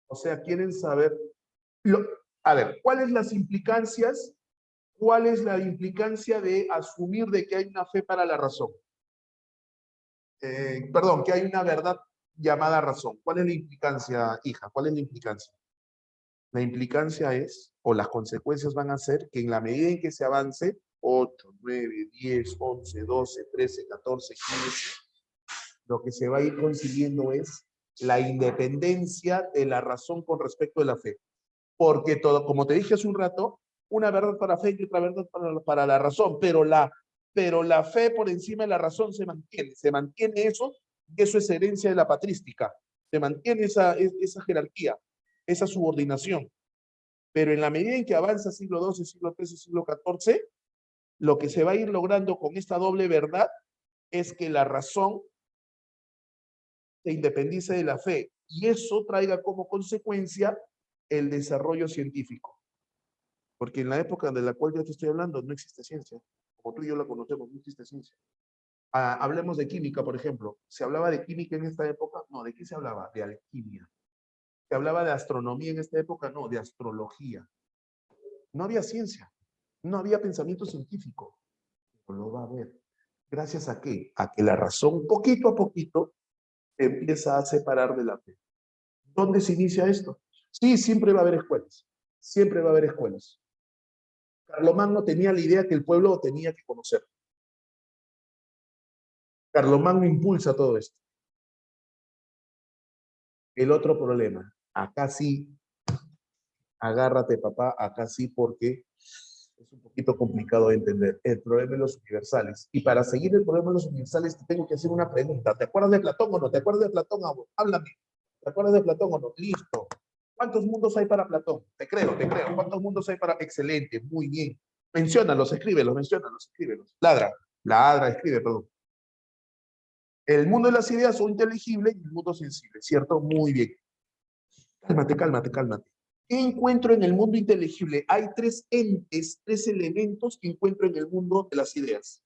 O sea, quieren saber... A ver, ¿cuáles las implicancias? ¿Cuál es la implicancia de asumir de que hay una fe para la razón? Perdón, que hay una verdad llamada razón. ¿Cuál es la implicancia, hija? ¿Cuál es la implicancia? La implicancia es, o las consecuencias van a ser, que en la medida en que se avance, 8, 9, 10, 11, 12, 13, 14, 15, lo que se va a ir consiguiendo es la independencia de la razón con respecto a la fe. Porque todo, como te dije hace un rato, una verdad para fe y otra verdad para la razón, pero la fe por encima de la razón se mantiene eso, y eso es herencia de la patrística, se mantiene esa jerarquía, esa subordinación. Pero en la medida en que avanza siglo XII, siglo XIII, siglo XIV, lo que se va a ir logrando con esta doble verdad es que la razón se independice de la fe y eso traiga como consecuencia el desarrollo científico. Porque en la época de la cual yo te estoy hablando no existe ciencia. Como tú y yo la conocemos, no existe ciencia. Hablemos de química, por ejemplo. ¿Se hablaba de química en esta época? No, ¿de qué se hablaba? De alquimia. ¿Se hablaba de astronomía en esta época? No, de astrología. No había ciencia. No había pensamiento científico. Pero lo va a haber. ¿Gracias a qué? A que la razón, poquito a poquito, empieza a separar de la fe. ¿Dónde se inicia esto? Sí, siempre va a haber escuelas. Siempre va a haber escuelas. Carlomagno tenía la idea que el pueblo tenía que conocer. Carlomagno impulsa todo esto. El otro problema, acá sí, agárrate papá, acá sí porque es un poquito complicado de entender. El problema de los universales. Y para seguir el problema de los universales te tengo que hacer una pregunta. ¿Te acuerdas de Platón o no? ¿Te acuerdas de Platón? Háblame. ¿Te acuerdas de Platón o no? Listo. ¿Cuántos mundos hay para Platón? Te creo. ¿Cuántos mundos hay para? Excelente, muy bien. Menciónalos, escríbelos. Ladra, escribe, perdón. El mundo de las ideas son inteligibles y el mundo sensible, ¿cierto? Muy bien. Cálmate. ¿Qué encuentro en el mundo inteligible? Hay 3 entes, 3 elementos que encuentro en el mundo de las ideas.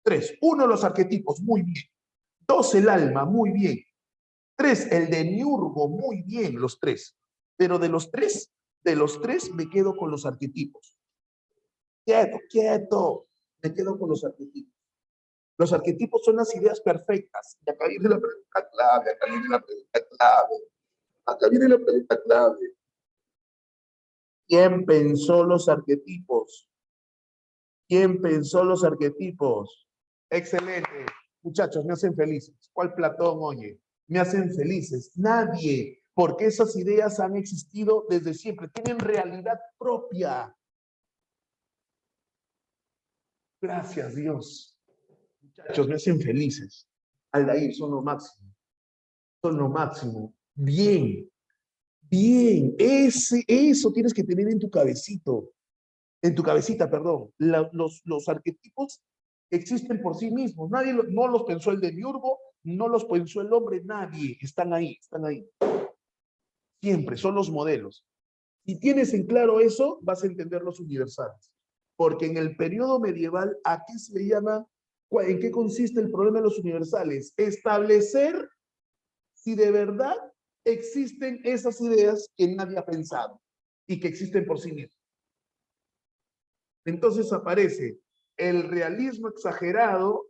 3. 1, los arquetipos, muy bien. 2, el alma, muy bien. 3, el demiurgo, muy bien, los 3. Pero de los tres me quedo con los arquetipos. Quieto. Me quedo con los arquetipos. Los arquetipos son las ideas perfectas. Y acá viene la pregunta clave. ¿Quién pensó los arquetipos? Excelente. Muchachos, me hacen felices. ¿Cuál Platón, oye? Me hacen felices. Nadie. Porque esas ideas han existido desde siempre. Tienen realidad propia. Gracias, Dios. Muchachos, me hacen felices. Aldair, son lo máximo. Son lo máximo. Bien, bien. Eso tienes que tener en tu cabecito. En tu cabecita, perdón. Los arquetipos existen por sí mismos. Nadie no los pensó el demiurgo, no los pensó el hombre, nadie. Están ahí, están ahí. Siempre, son los modelos. Si tienes en claro eso, vas a entender los universales. Porque en el periodo medieval, ¿a qué se le llama? ¿En qué consiste el problema de los universales? Establecer si de verdad existen esas ideas que nadie ha pensado y que existen por sí mismas. Entonces aparece el realismo exagerado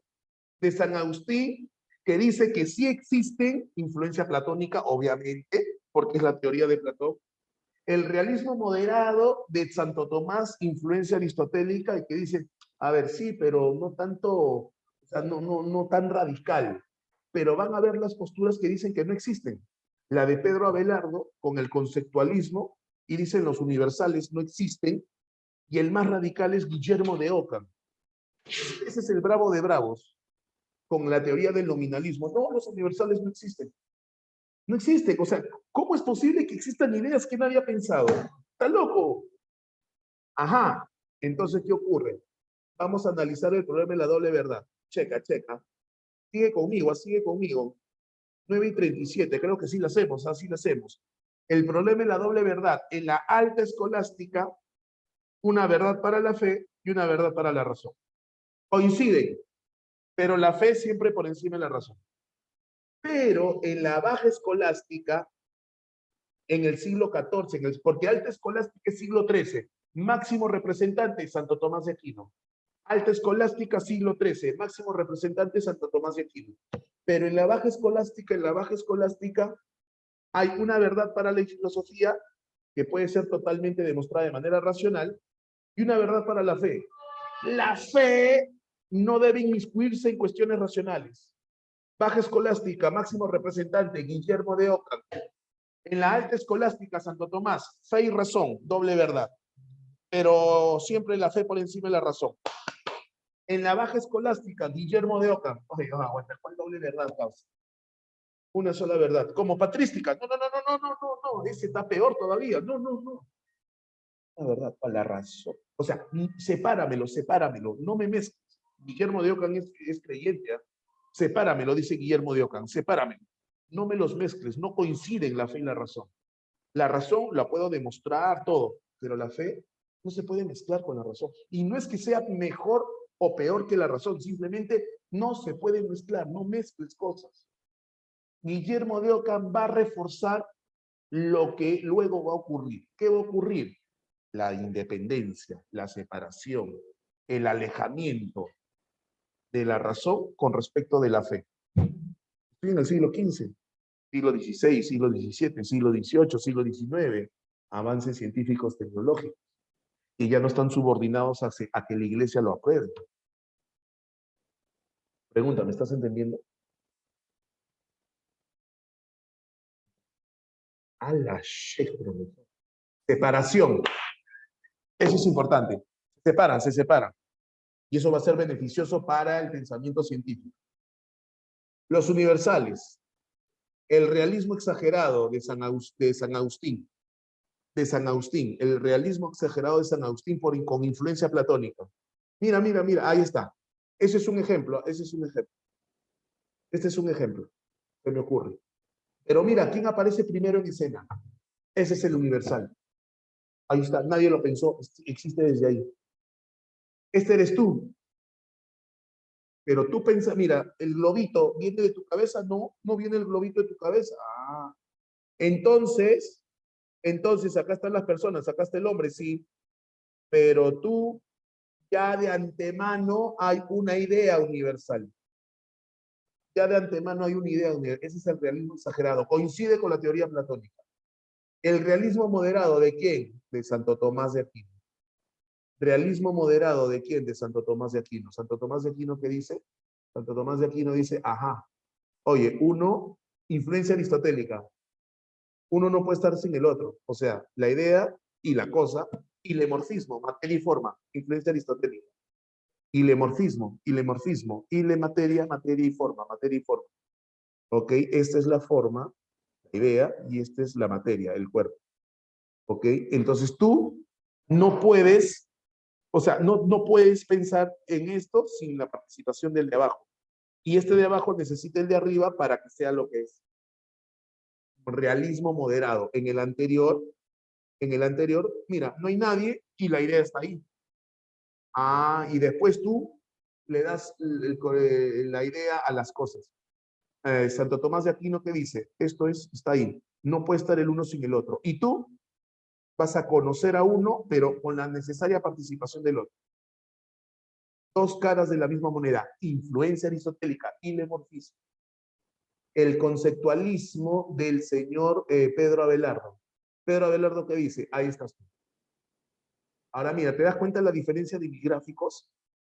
de San Agustín, que dice que sí existen influencia platónica, obviamente, porque es la teoría de Platón. El realismo moderado de Santo Tomás, influencia aristotélica, y que dice, a ver, sí, pero no tanto, o sea, no tan radical. Pero van a ver las posturas que dicen que no existen. La de Pedro Abelardo, con el conceptualismo, y dicen los universales no existen, y el más radical es Guillermo de Ockham. Ese es el bravo de bravos, con la teoría del nominalismo. No, los universales no existen. No existen. O sea, ¿cómo es posible que existan ideas que nadie ha pensado? ¡Está loco! Ajá. Entonces, ¿qué ocurre? Vamos a analizar el problema de la doble verdad. Checa, checa. Sigue conmigo, sigue conmigo. 9:37, creo que sí lo hacemos, así lo hacemos. El problema de la doble verdad. En la alta escolástica, una verdad para la fe y una verdad para la razón. Coinciden, pero la fe siempre por encima de la razón. Pero en la baja escolástica, en el siglo XIV, porque alta escolástica es siglo XIII, máximo representante Santo Tomás de Aquino. Alta escolástica siglo XIII, máximo representante Santo Tomás de Aquino. Pero en la baja escolástica hay una verdad para la filosofía que puede ser totalmente demostrada de manera racional y una verdad para la fe. La fe no debe inmiscuirse en cuestiones racionales. Baja escolástica, máximo representante, Guillermo de Ockham. En la alta escolástica, Santo Tomás, fe y razón, doble verdad. Pero siempre la fe por encima de la razón. En la baja escolástica, Guillermo de Ockham. Oye, aguanta, ¿cuál doble verdad, causa? Una sola verdad. Como patrística. No. Ese está peor todavía. No. La verdad, para la razón. O sea, sepáramelo. No me mezcles. Guillermo de Ockham es creyente. ¿eh? Sepáramelo, dice Guillermo de Ockham. Sepáramelo. No me los mezcles. No coinciden la fe y la razón. La razón la puedo demostrar todo, pero la fe no se puede mezclar con la razón. Y no es que sea mejor o peor que la razón, simplemente no se puede mezclar, no mezcles cosas. Guillermo de Ockham va a reforzar lo que luego va a ocurrir. ¿Qué va a ocurrir? La independencia, la separación, el alejamiento de la razón con respecto de la fe. Estoy en el siglo XV. Siglo XVI, siglo XVII, siglo XVIII, siglo XIX, avances científicos tecnológicos, y ya no están subordinados a que la iglesia lo apruebe. Pregunta, ¿me estás entendiendo? A la shit, profesor. Separación. Eso es importante. Se separan. Y eso va a ser beneficioso para el pensamiento científico. Los universales. El realismo exagerado de San Agustín. El realismo exagerado de San Agustín con influencia platónica. Mira, ahí está. Ese es un ejemplo. Este es un ejemplo que me ocurre. Pero mira, ¿quién aparece primero en escena? Ese es el universal. Ahí está, nadie lo pensó, existe desde ahí. Este eres tú. Pero tú piensas, mira, el globito viene de tu cabeza, no viene el globito de tu cabeza. Ah, entonces, acá están las personas, acá está el hombre, sí, pero tú ya de antemano hay una idea universal. Ya de antemano hay una idea universal. Ese es el realismo exagerado. Coincide con la teoría platónica. El realismo moderado, ¿de quién? De Santo Tomás de Aquino. ¿Realismo moderado de quién? De Santo Tomás de Aquino. Santo Tomás de Aquino, ¿qué dice? Santo Tomás de Aquino dice, ajá, oye, uno, influencia aristotélica. Uno no puede estar sin el otro. O sea, la idea y la cosa, y el morfismo, materia y forma, influencia aristotélica. Ilemorfismo, ilemorfismo, ile materia, materia y forma, materia y forma. ¿Ok? Esta es la forma, la idea, y esta es la materia, el cuerpo. ¿Ok? Entonces tú no puedes, o sea, no puedes pensar en esto sin la participación del de abajo. Y este de abajo necesita el de arriba para que sea lo que es. Realismo moderado. En el anterior, mira, no hay nadie y la idea está ahí. Ah, y después tú le das la idea a las cosas. Santo Tomás de Aquino que dice, esto es, está ahí. No puede estar el uno sin el otro. Y tú vas a conocer a uno, pero con la necesaria participación del otro. Dos caras de la misma moneda. Influencia aristotélica y lemorfismo. El conceptualismo del señor Pedro Abelardo. Pedro Abelardo, ¿qué dice? Ahí estás tú. Ahora mira, ¿te das cuenta de la diferencia de mis gráficos?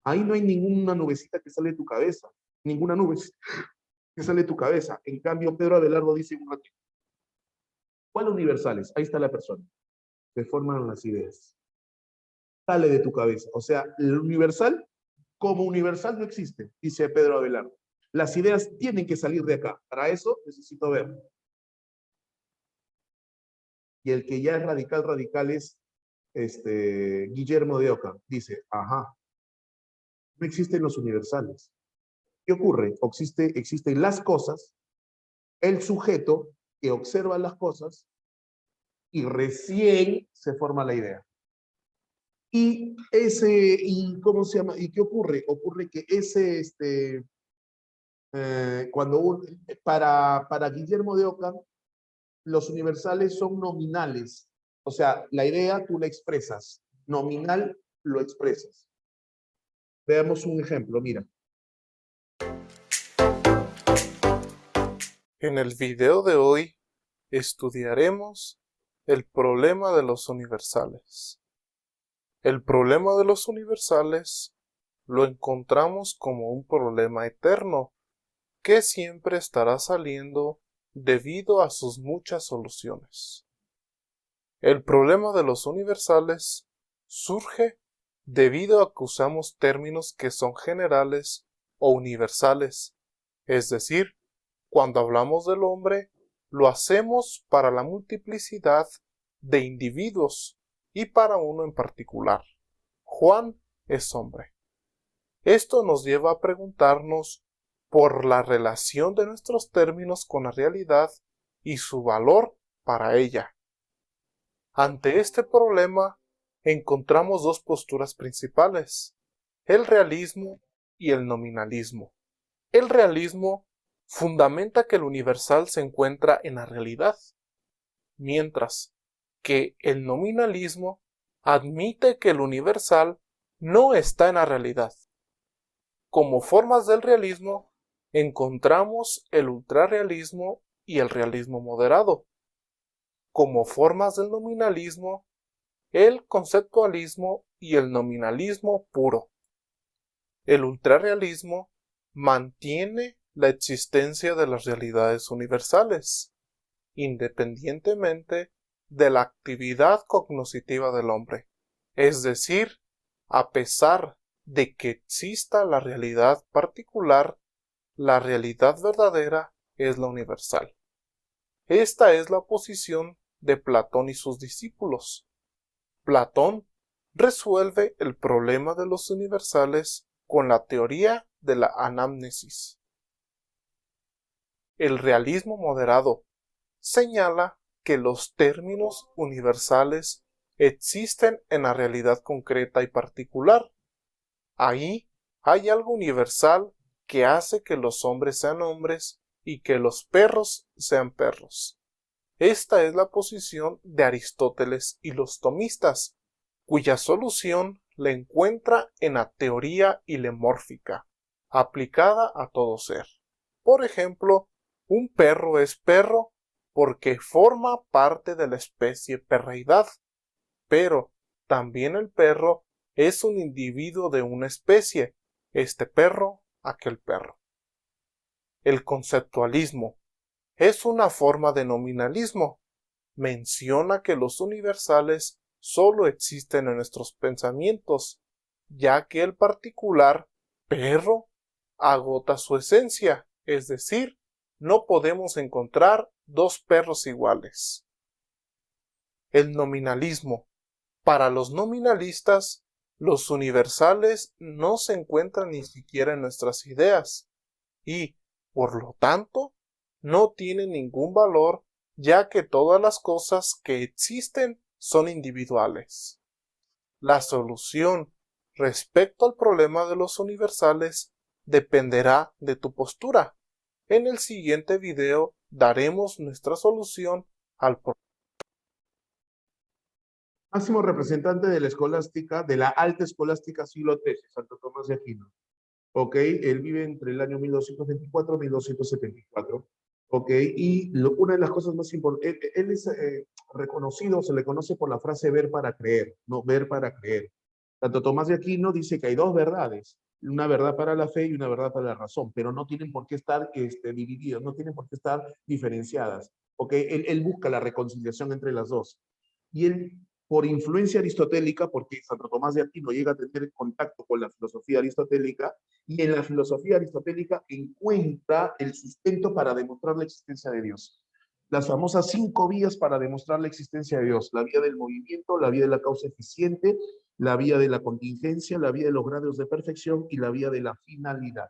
Ahí no hay ninguna nubecita que sale de tu cabeza. Ninguna nube que sale de tu cabeza. En cambio, Pedro Abelardo dice un ratito. ¿Cuál universales? Ahí está la persona. Se forman las ideas. Sale de tu cabeza. O sea, el universal, como universal no existe, dice Pedro Abelardo. Las ideas tienen que salir de acá. Para eso necesito ver. Y el que ya es radical, radical es Guillermo de Ockham. Dice, ajá, no existen los universales. ¿Qué ocurre? Existen las cosas, el sujeto que observa las cosas y recién se forma la idea. ¿Y cómo se llama? ¿Y qué ocurre? Ocurre que para Guillermo de Ockham, los universales son nominales. O sea, la idea tú la expresas. Nominal lo expresas. Veamos un ejemplo, mira. En el video de hoy estudiaremos el problema de los universales. El problema de los universales lo encontramos como un problema eterno que siempre estará saliendo debido a sus muchas soluciones. El problema de los universales surge debido a que usamos términos que son generales o universales, es decir, cuando hablamos del hombre, lo hacemos para la multiplicidad de individuos y para uno en particular. Juan es hombre. Esto nos lleva a preguntarnos por la relación de nuestros términos con la realidad y su valor para ella. Ante este problema, encontramos dos posturas principales, el realismo y el nominalismo. El realismo fundamenta que el universal se encuentra en la realidad, mientras que el nominalismo admite que el universal no está en la realidad. Como formas del realismo, encontramos el ultrarrealismo y el realismo moderado. Como formas del nominalismo, el conceptualismo y el nominalismo puro. El ultrarrealismo mantiene la existencia de las realidades universales, independientemente de la actividad cognoscitiva del hombre. Es decir, a pesar de que exista la realidad particular, la realidad verdadera es la universal. Esta es la posición de Platón y sus discípulos. Platón resuelve el problema de los universales con la teoría de la anamnesis. El realismo moderado señala que los términos universales existen en la realidad concreta y particular. Ahí hay algo universal que hace que los hombres sean hombres y que los perros sean perros. Esta es la posición de Aristóteles y los tomistas, cuya solución la encuentra en la teoría ilemórfica, aplicada a todo ser. Por ejemplo, un perro es perro porque forma parte de la especie perreidad, pero también el perro es un individuo de una especie, este perro, aquel perro. El conceptualismo es una forma de nominalismo. Menciona que los universales solo existen en nuestros pensamientos, ya que el particular perro agota su esencia, es decir, no podemos encontrar dos perros iguales. El nominalismo. Para los nominalistas, los universales no se encuentran ni siquiera en nuestras ideas y, por lo tanto, no tienen ningún valor, ya que todas las cosas que existen son individuales. La solución respecto al problema de los universales dependerá de tu postura. En el siguiente video daremos nuestra solución al problema. Máximo representante de la escolástica, de la alta escolástica siglo XIII, Santo Tomás de Aquino. ¿Ok? Él vive entre el año 1224 y 1274. ¿Ok? Y una de las cosas más importantes, él es reconocido, se le conoce por la frase ver para creer, no ver para creer. Santo Tomás de Aquino dice que hay dos verdades, una verdad para la fe y una verdad para la razón, pero no tienen por qué estar divididas, no tienen por qué estar diferenciadas. ¿Ok? Él busca la reconciliación entre las dos. Y él, por influencia aristotélica, porque Santo Tomás de Aquino llega a tener contacto con la filosofía aristotélica, y en la filosofía aristotélica encuentra el sustento para demostrar la existencia de Dios. Las famosas 5 vías para demostrar la existencia de Dios: la vía del movimiento, la vía de la causa eficiente, la vía de la contingencia, la vía de los grados de perfección y la vía de la finalidad.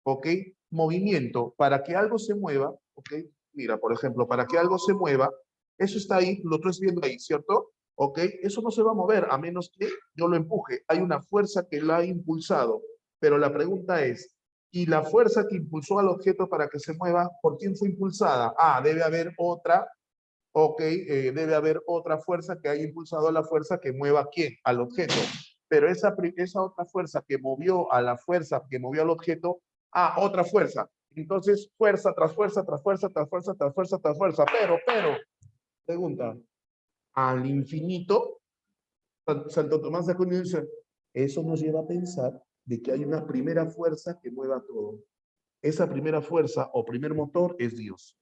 ¿Ok? Movimiento, para que algo se mueva, ¿ok? Mira, por ejemplo, para que algo se mueva, eso está ahí, lo estás viendo ahí, ¿cierto? ¿Ok? Eso no se va a mover a menos que yo lo empuje. Hay una fuerza que la ha impulsado. Pero la pregunta es, ¿y la fuerza que impulsó al objeto para que se mueva, por quién fue impulsada? Ah, debe haber otra, ok, debe haber otra fuerza que haya impulsado a la fuerza que mueva a quién, al objeto. Pero esa otra fuerza que movió a la fuerza que movió al objeto, otra fuerza. Entonces, fuerza tras fuerza, tras fuerza, tras fuerza, tras fuerza, tras fuerza. Pero, pregunta, al infinito, Santo Tomás de Aquino dice, eso nos lleva a pensar de que hay una primera fuerza que mueva todo. Esa primera fuerza o primer motor es Dios.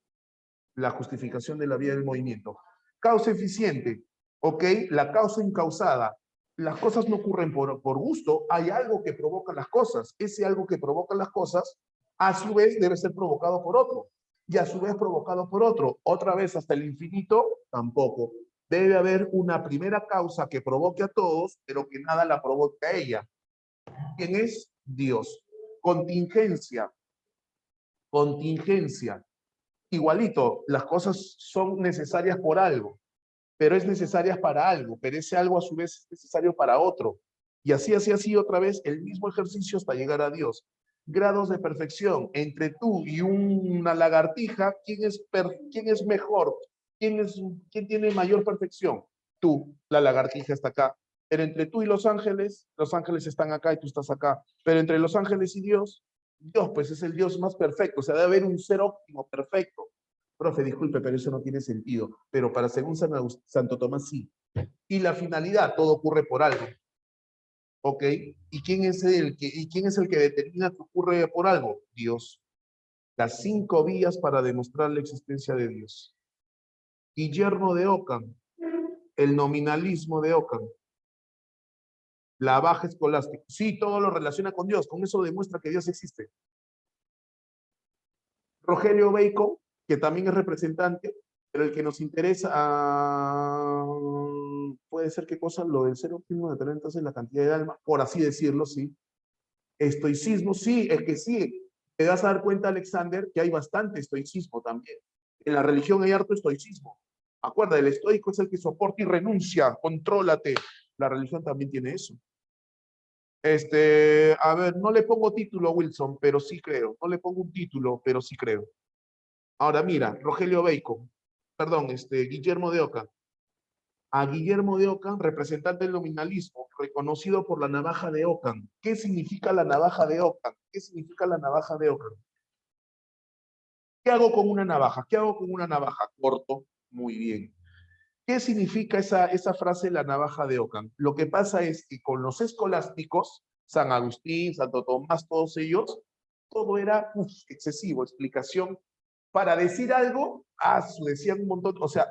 La justificación de la vía del movimiento. Causa eficiente, ¿ok? La causa incausada. Las cosas no ocurren por gusto, hay algo que provoca las cosas. Ese algo que provoca las cosas, a su vez, debe ser provocado por otro. Y a su vez provocado por otro. Otra vez hasta el infinito, tampoco. Debe haber una primera causa que provoque a todos, pero que nada la provoque a ella. ¿Quién es? Dios. Contingencia. Contingencia. Igualito, las cosas son necesarias por algo, pero es necesarias para algo, pero ese algo a su vez es necesario para otro. Y así otra vez el mismo ejercicio hasta llegar a Dios. Grados de perfección. Entre tú y una lagartija, ¿quién es mejor? ¿Quién tiene mayor perfección? Tú, la lagartija está acá. Pero entre tú y los ángeles están acá y tú estás acá. Pero entre los ángeles y Dios pues es el Dios más perfecto. O sea, debe haber un ser óptimo, perfecto. Profe, disculpe, pero eso no tiene sentido. Pero para según Santo Tomás sí. Y la finalidad, todo ocurre por algo. ¿Ok? ¿Y quién es el que determina que ocurre por algo? Dios. Las 5 vías para demostrar la existencia de Dios. Guillermo de Ockham, el nominalismo de Ockham. La baja escolástica. Sí, todo lo relaciona con Dios. Con eso demuestra que Dios existe. Rogelio Bacon, que también es representante, pero el que nos interesa, puede ser qué cosa, lo del ser óptimo determina entonces la cantidad de alma, por así decirlo, sí. Estoicismo, sí, es que sí. Te das a dar cuenta, Alexander, que hay bastante estoicismo también. En la religión hay harto estoicismo. Acuerda, el estoico es el que soporta y renuncia, contrólate. La religión también tiene eso. A ver, no le pongo título, Wilson, pero sí creo. No le pongo un título, pero sí creo. Ahora mira, Rogelio Bacon, perdón, Guillermo de Ockham. A Guillermo de Ockham, representante del nominalismo, reconocido por la navaja de Ockham. ¿Qué significa la navaja de Ockham? ¿Qué significa la navaja de Ockham? ¿Qué hago con una navaja? ¿Qué hago con una navaja? Corto, muy bien. ¿Qué significa esa frase, la navaja de Ockham? Lo que pasa es que con los escolásticos, San Agustín, Santo Tomás, todos ellos, todo era excesivo, explicación. Para decir algo, decían un montón, o sea,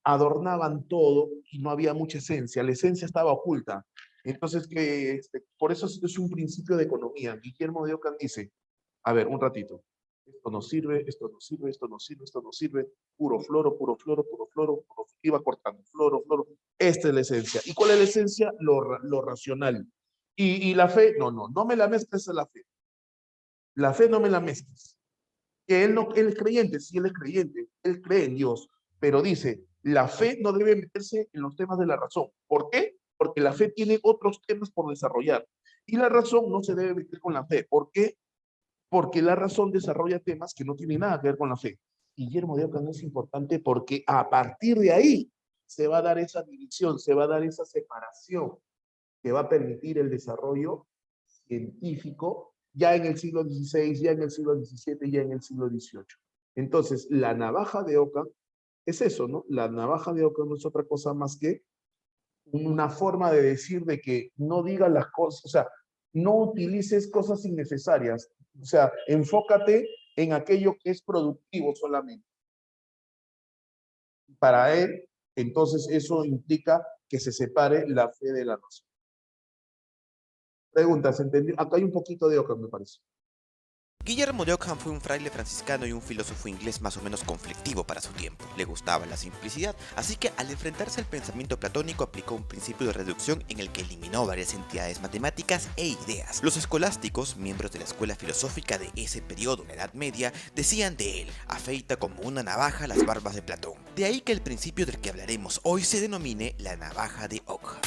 adornaban todo y no había mucha esencia, la esencia estaba oculta. Entonces, por eso es un principio de economía. Guillermo de Ockham dice, a ver, un ratito, esto no sirve, esto no sirve, esto no sirve, esto no sirve, puro floro, puro floro, puro floro, puro, iba cortando, floro, floro. Esta es la esencia. ¿Y cuál es la esencia? Lo racional. Y la fe, no me la mezcles a la fe. La fe no me la mezcles. Que él es creyente, sí, él es creyente, él cree en Dios, pero dice, la fe no debe meterse en los temas de la razón. ¿Por qué? Porque la fe tiene otros temas por desarrollar. Y la razón no se debe meter con la fe. ¿Por qué? Porque la razón desarrolla temas que no tienen nada que ver con la fe. Guillermo de Ockham es importante porque a partir de ahí se va a dar esa división, se va a dar esa separación que va a permitir el desarrollo científico ya en el siglo XVI, ya en el siglo XVII, ya en el siglo XVIII. Entonces, la navaja de Ockham es eso, ¿no? La navaja de Ockham no es otra cosa más que una forma de decir de que no digas las cosas, o sea, no utilices cosas innecesarias, o sea, enfócate en aquello que es productivo solamente. Para él, entonces eso implica que se separe la fe de la razón. Preguntas, ¿entendió? Acá hay un poquito de Ockham, me parece. Guillermo de Ockham fue un fraile franciscano y un filósofo inglés más o menos conflictivo para su tiempo. Le gustaba la simplicidad, así que al enfrentarse al pensamiento platónico aplicó un principio de reducción en el que eliminó varias entidades matemáticas e ideas. Los escolásticos, miembros de la escuela filosófica de ese periodo, la Edad Media, decían de él, afeita como una navaja las barbas de Platón. De ahí que el principio del que hablaremos hoy se denomine la navaja de Ockham.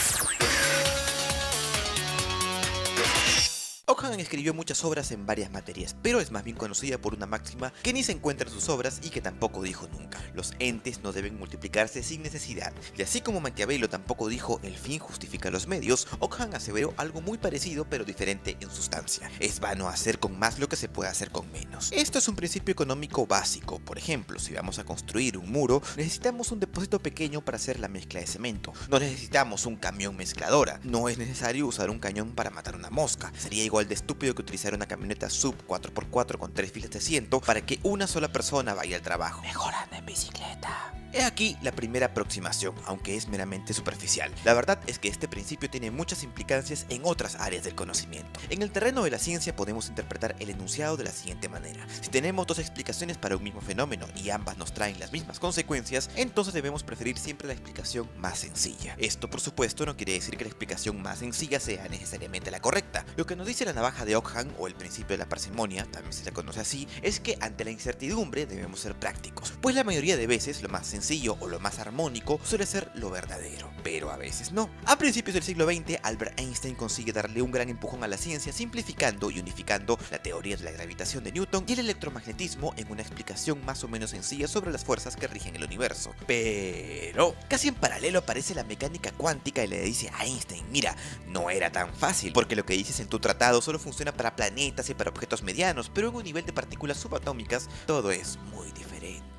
Ockham escribió muchas obras en varias materias, pero es más bien conocida por una máxima que ni se encuentra en sus obras y que tampoco dijo nunca. Los entes no deben multiplicarse sin necesidad. Y así como Maquiavelo tampoco dijo el fin justifica los medios, Ockham aseveró algo muy parecido pero diferente en sustancia. Es vano hacer con más lo que se puede hacer con menos. Esto es un principio económico básico. Por ejemplo, si vamos a construir un muro, necesitamos un depósito pequeño para hacer la mezcla de cemento. No necesitamos un camión mezcladora. No es necesario usar un cañón para matar una mosca. Sería igual de estúpido que utilizar una camioneta sub 4x4 con 3 filas de asiento para que una sola persona vaya al trabajo. Mejor anda en bicicleta. He aquí la primera aproximación, aunque es meramente superficial. La verdad es que este principio tiene muchas implicancias en otras áreas del conocimiento. En el terreno de la ciencia podemos interpretar el enunciado de la siguiente manera. Si tenemos dos explicaciones para un mismo fenómeno y ambas nos traen las mismas consecuencias, entonces debemos preferir siempre la explicación más sencilla. Esto, por supuesto, no quiere decir que la explicación más sencilla sea necesariamente la correcta. Lo que nos dice la navaja de Ockham, o el principio de la parsimonia, también se le conoce así, es que ante la incertidumbre debemos ser prácticos, pues la mayoría de veces lo más sencillo o lo más armónico suele ser lo verdadero, pero a veces no. A principios del siglo XX, Albert Einstein consigue darle un gran empujón a la ciencia simplificando y unificando la teoría de la gravitación de Newton y el electromagnetismo en una explicación más o menos sencilla sobre las fuerzas que rigen el universo. Pero casi en paralelo aparece la mecánica cuántica y le dice a Einstein, mira, no era tan fácil, porque lo que dices en tu tratado solo funciona para planetas y para objetos medianos, pero en un nivel de partículas subatómicas todo es muy diferente.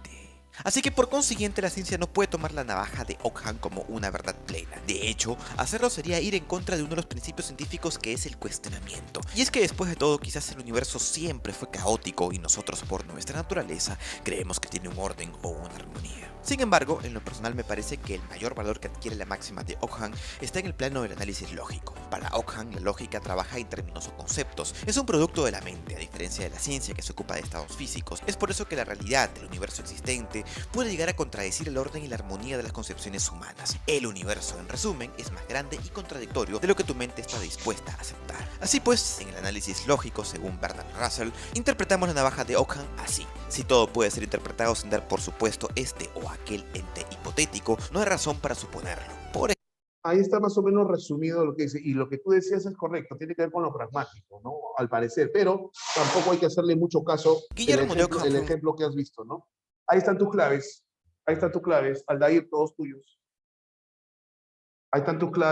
Así que por consiguiente la ciencia no puede tomar la navaja de Ockham como una verdad plena. De hecho, hacerlo sería ir en contra de uno de los principios científicos, que es el cuestionamiento. Y es que después de todo, quizás el universo siempre fue caótico y nosotros por nuestra naturaleza creemos que tiene un orden o una armonía. Sin embargo, en lo personal me parece que el mayor valor que adquiere la máxima de Ockham está en el plano del análisis lógico. Para Ockham, la lógica trabaja en términos o conceptos. Es un producto de la mente, a diferencia de la ciencia que se ocupa de estados físicos. Es por eso que la realidad del universo existente puede llegar a contradecir el orden y la armonía de las concepciones humanas. El universo, en resumen, es más grande y contradictorio de lo que tu mente está dispuesta a aceptar. Así pues, en el análisis lógico, según Bertrand Russell, interpretamos la navaja de Ockham así. Si todo puede ser interpretado sin dar por supuesto este o aquel ente hipotético, no hay razón para suponerlo. Ahí está más o menos resumido lo que dice, y lo que tú decías es correcto, tiene que ver con lo pragmático, ¿no? Al parecer, pero tampoco hay que hacerle mucho caso el ejemplo que has visto, ¿no? Ahí están tus claves, Aldair, todos tuyos. Ahí están tus claves.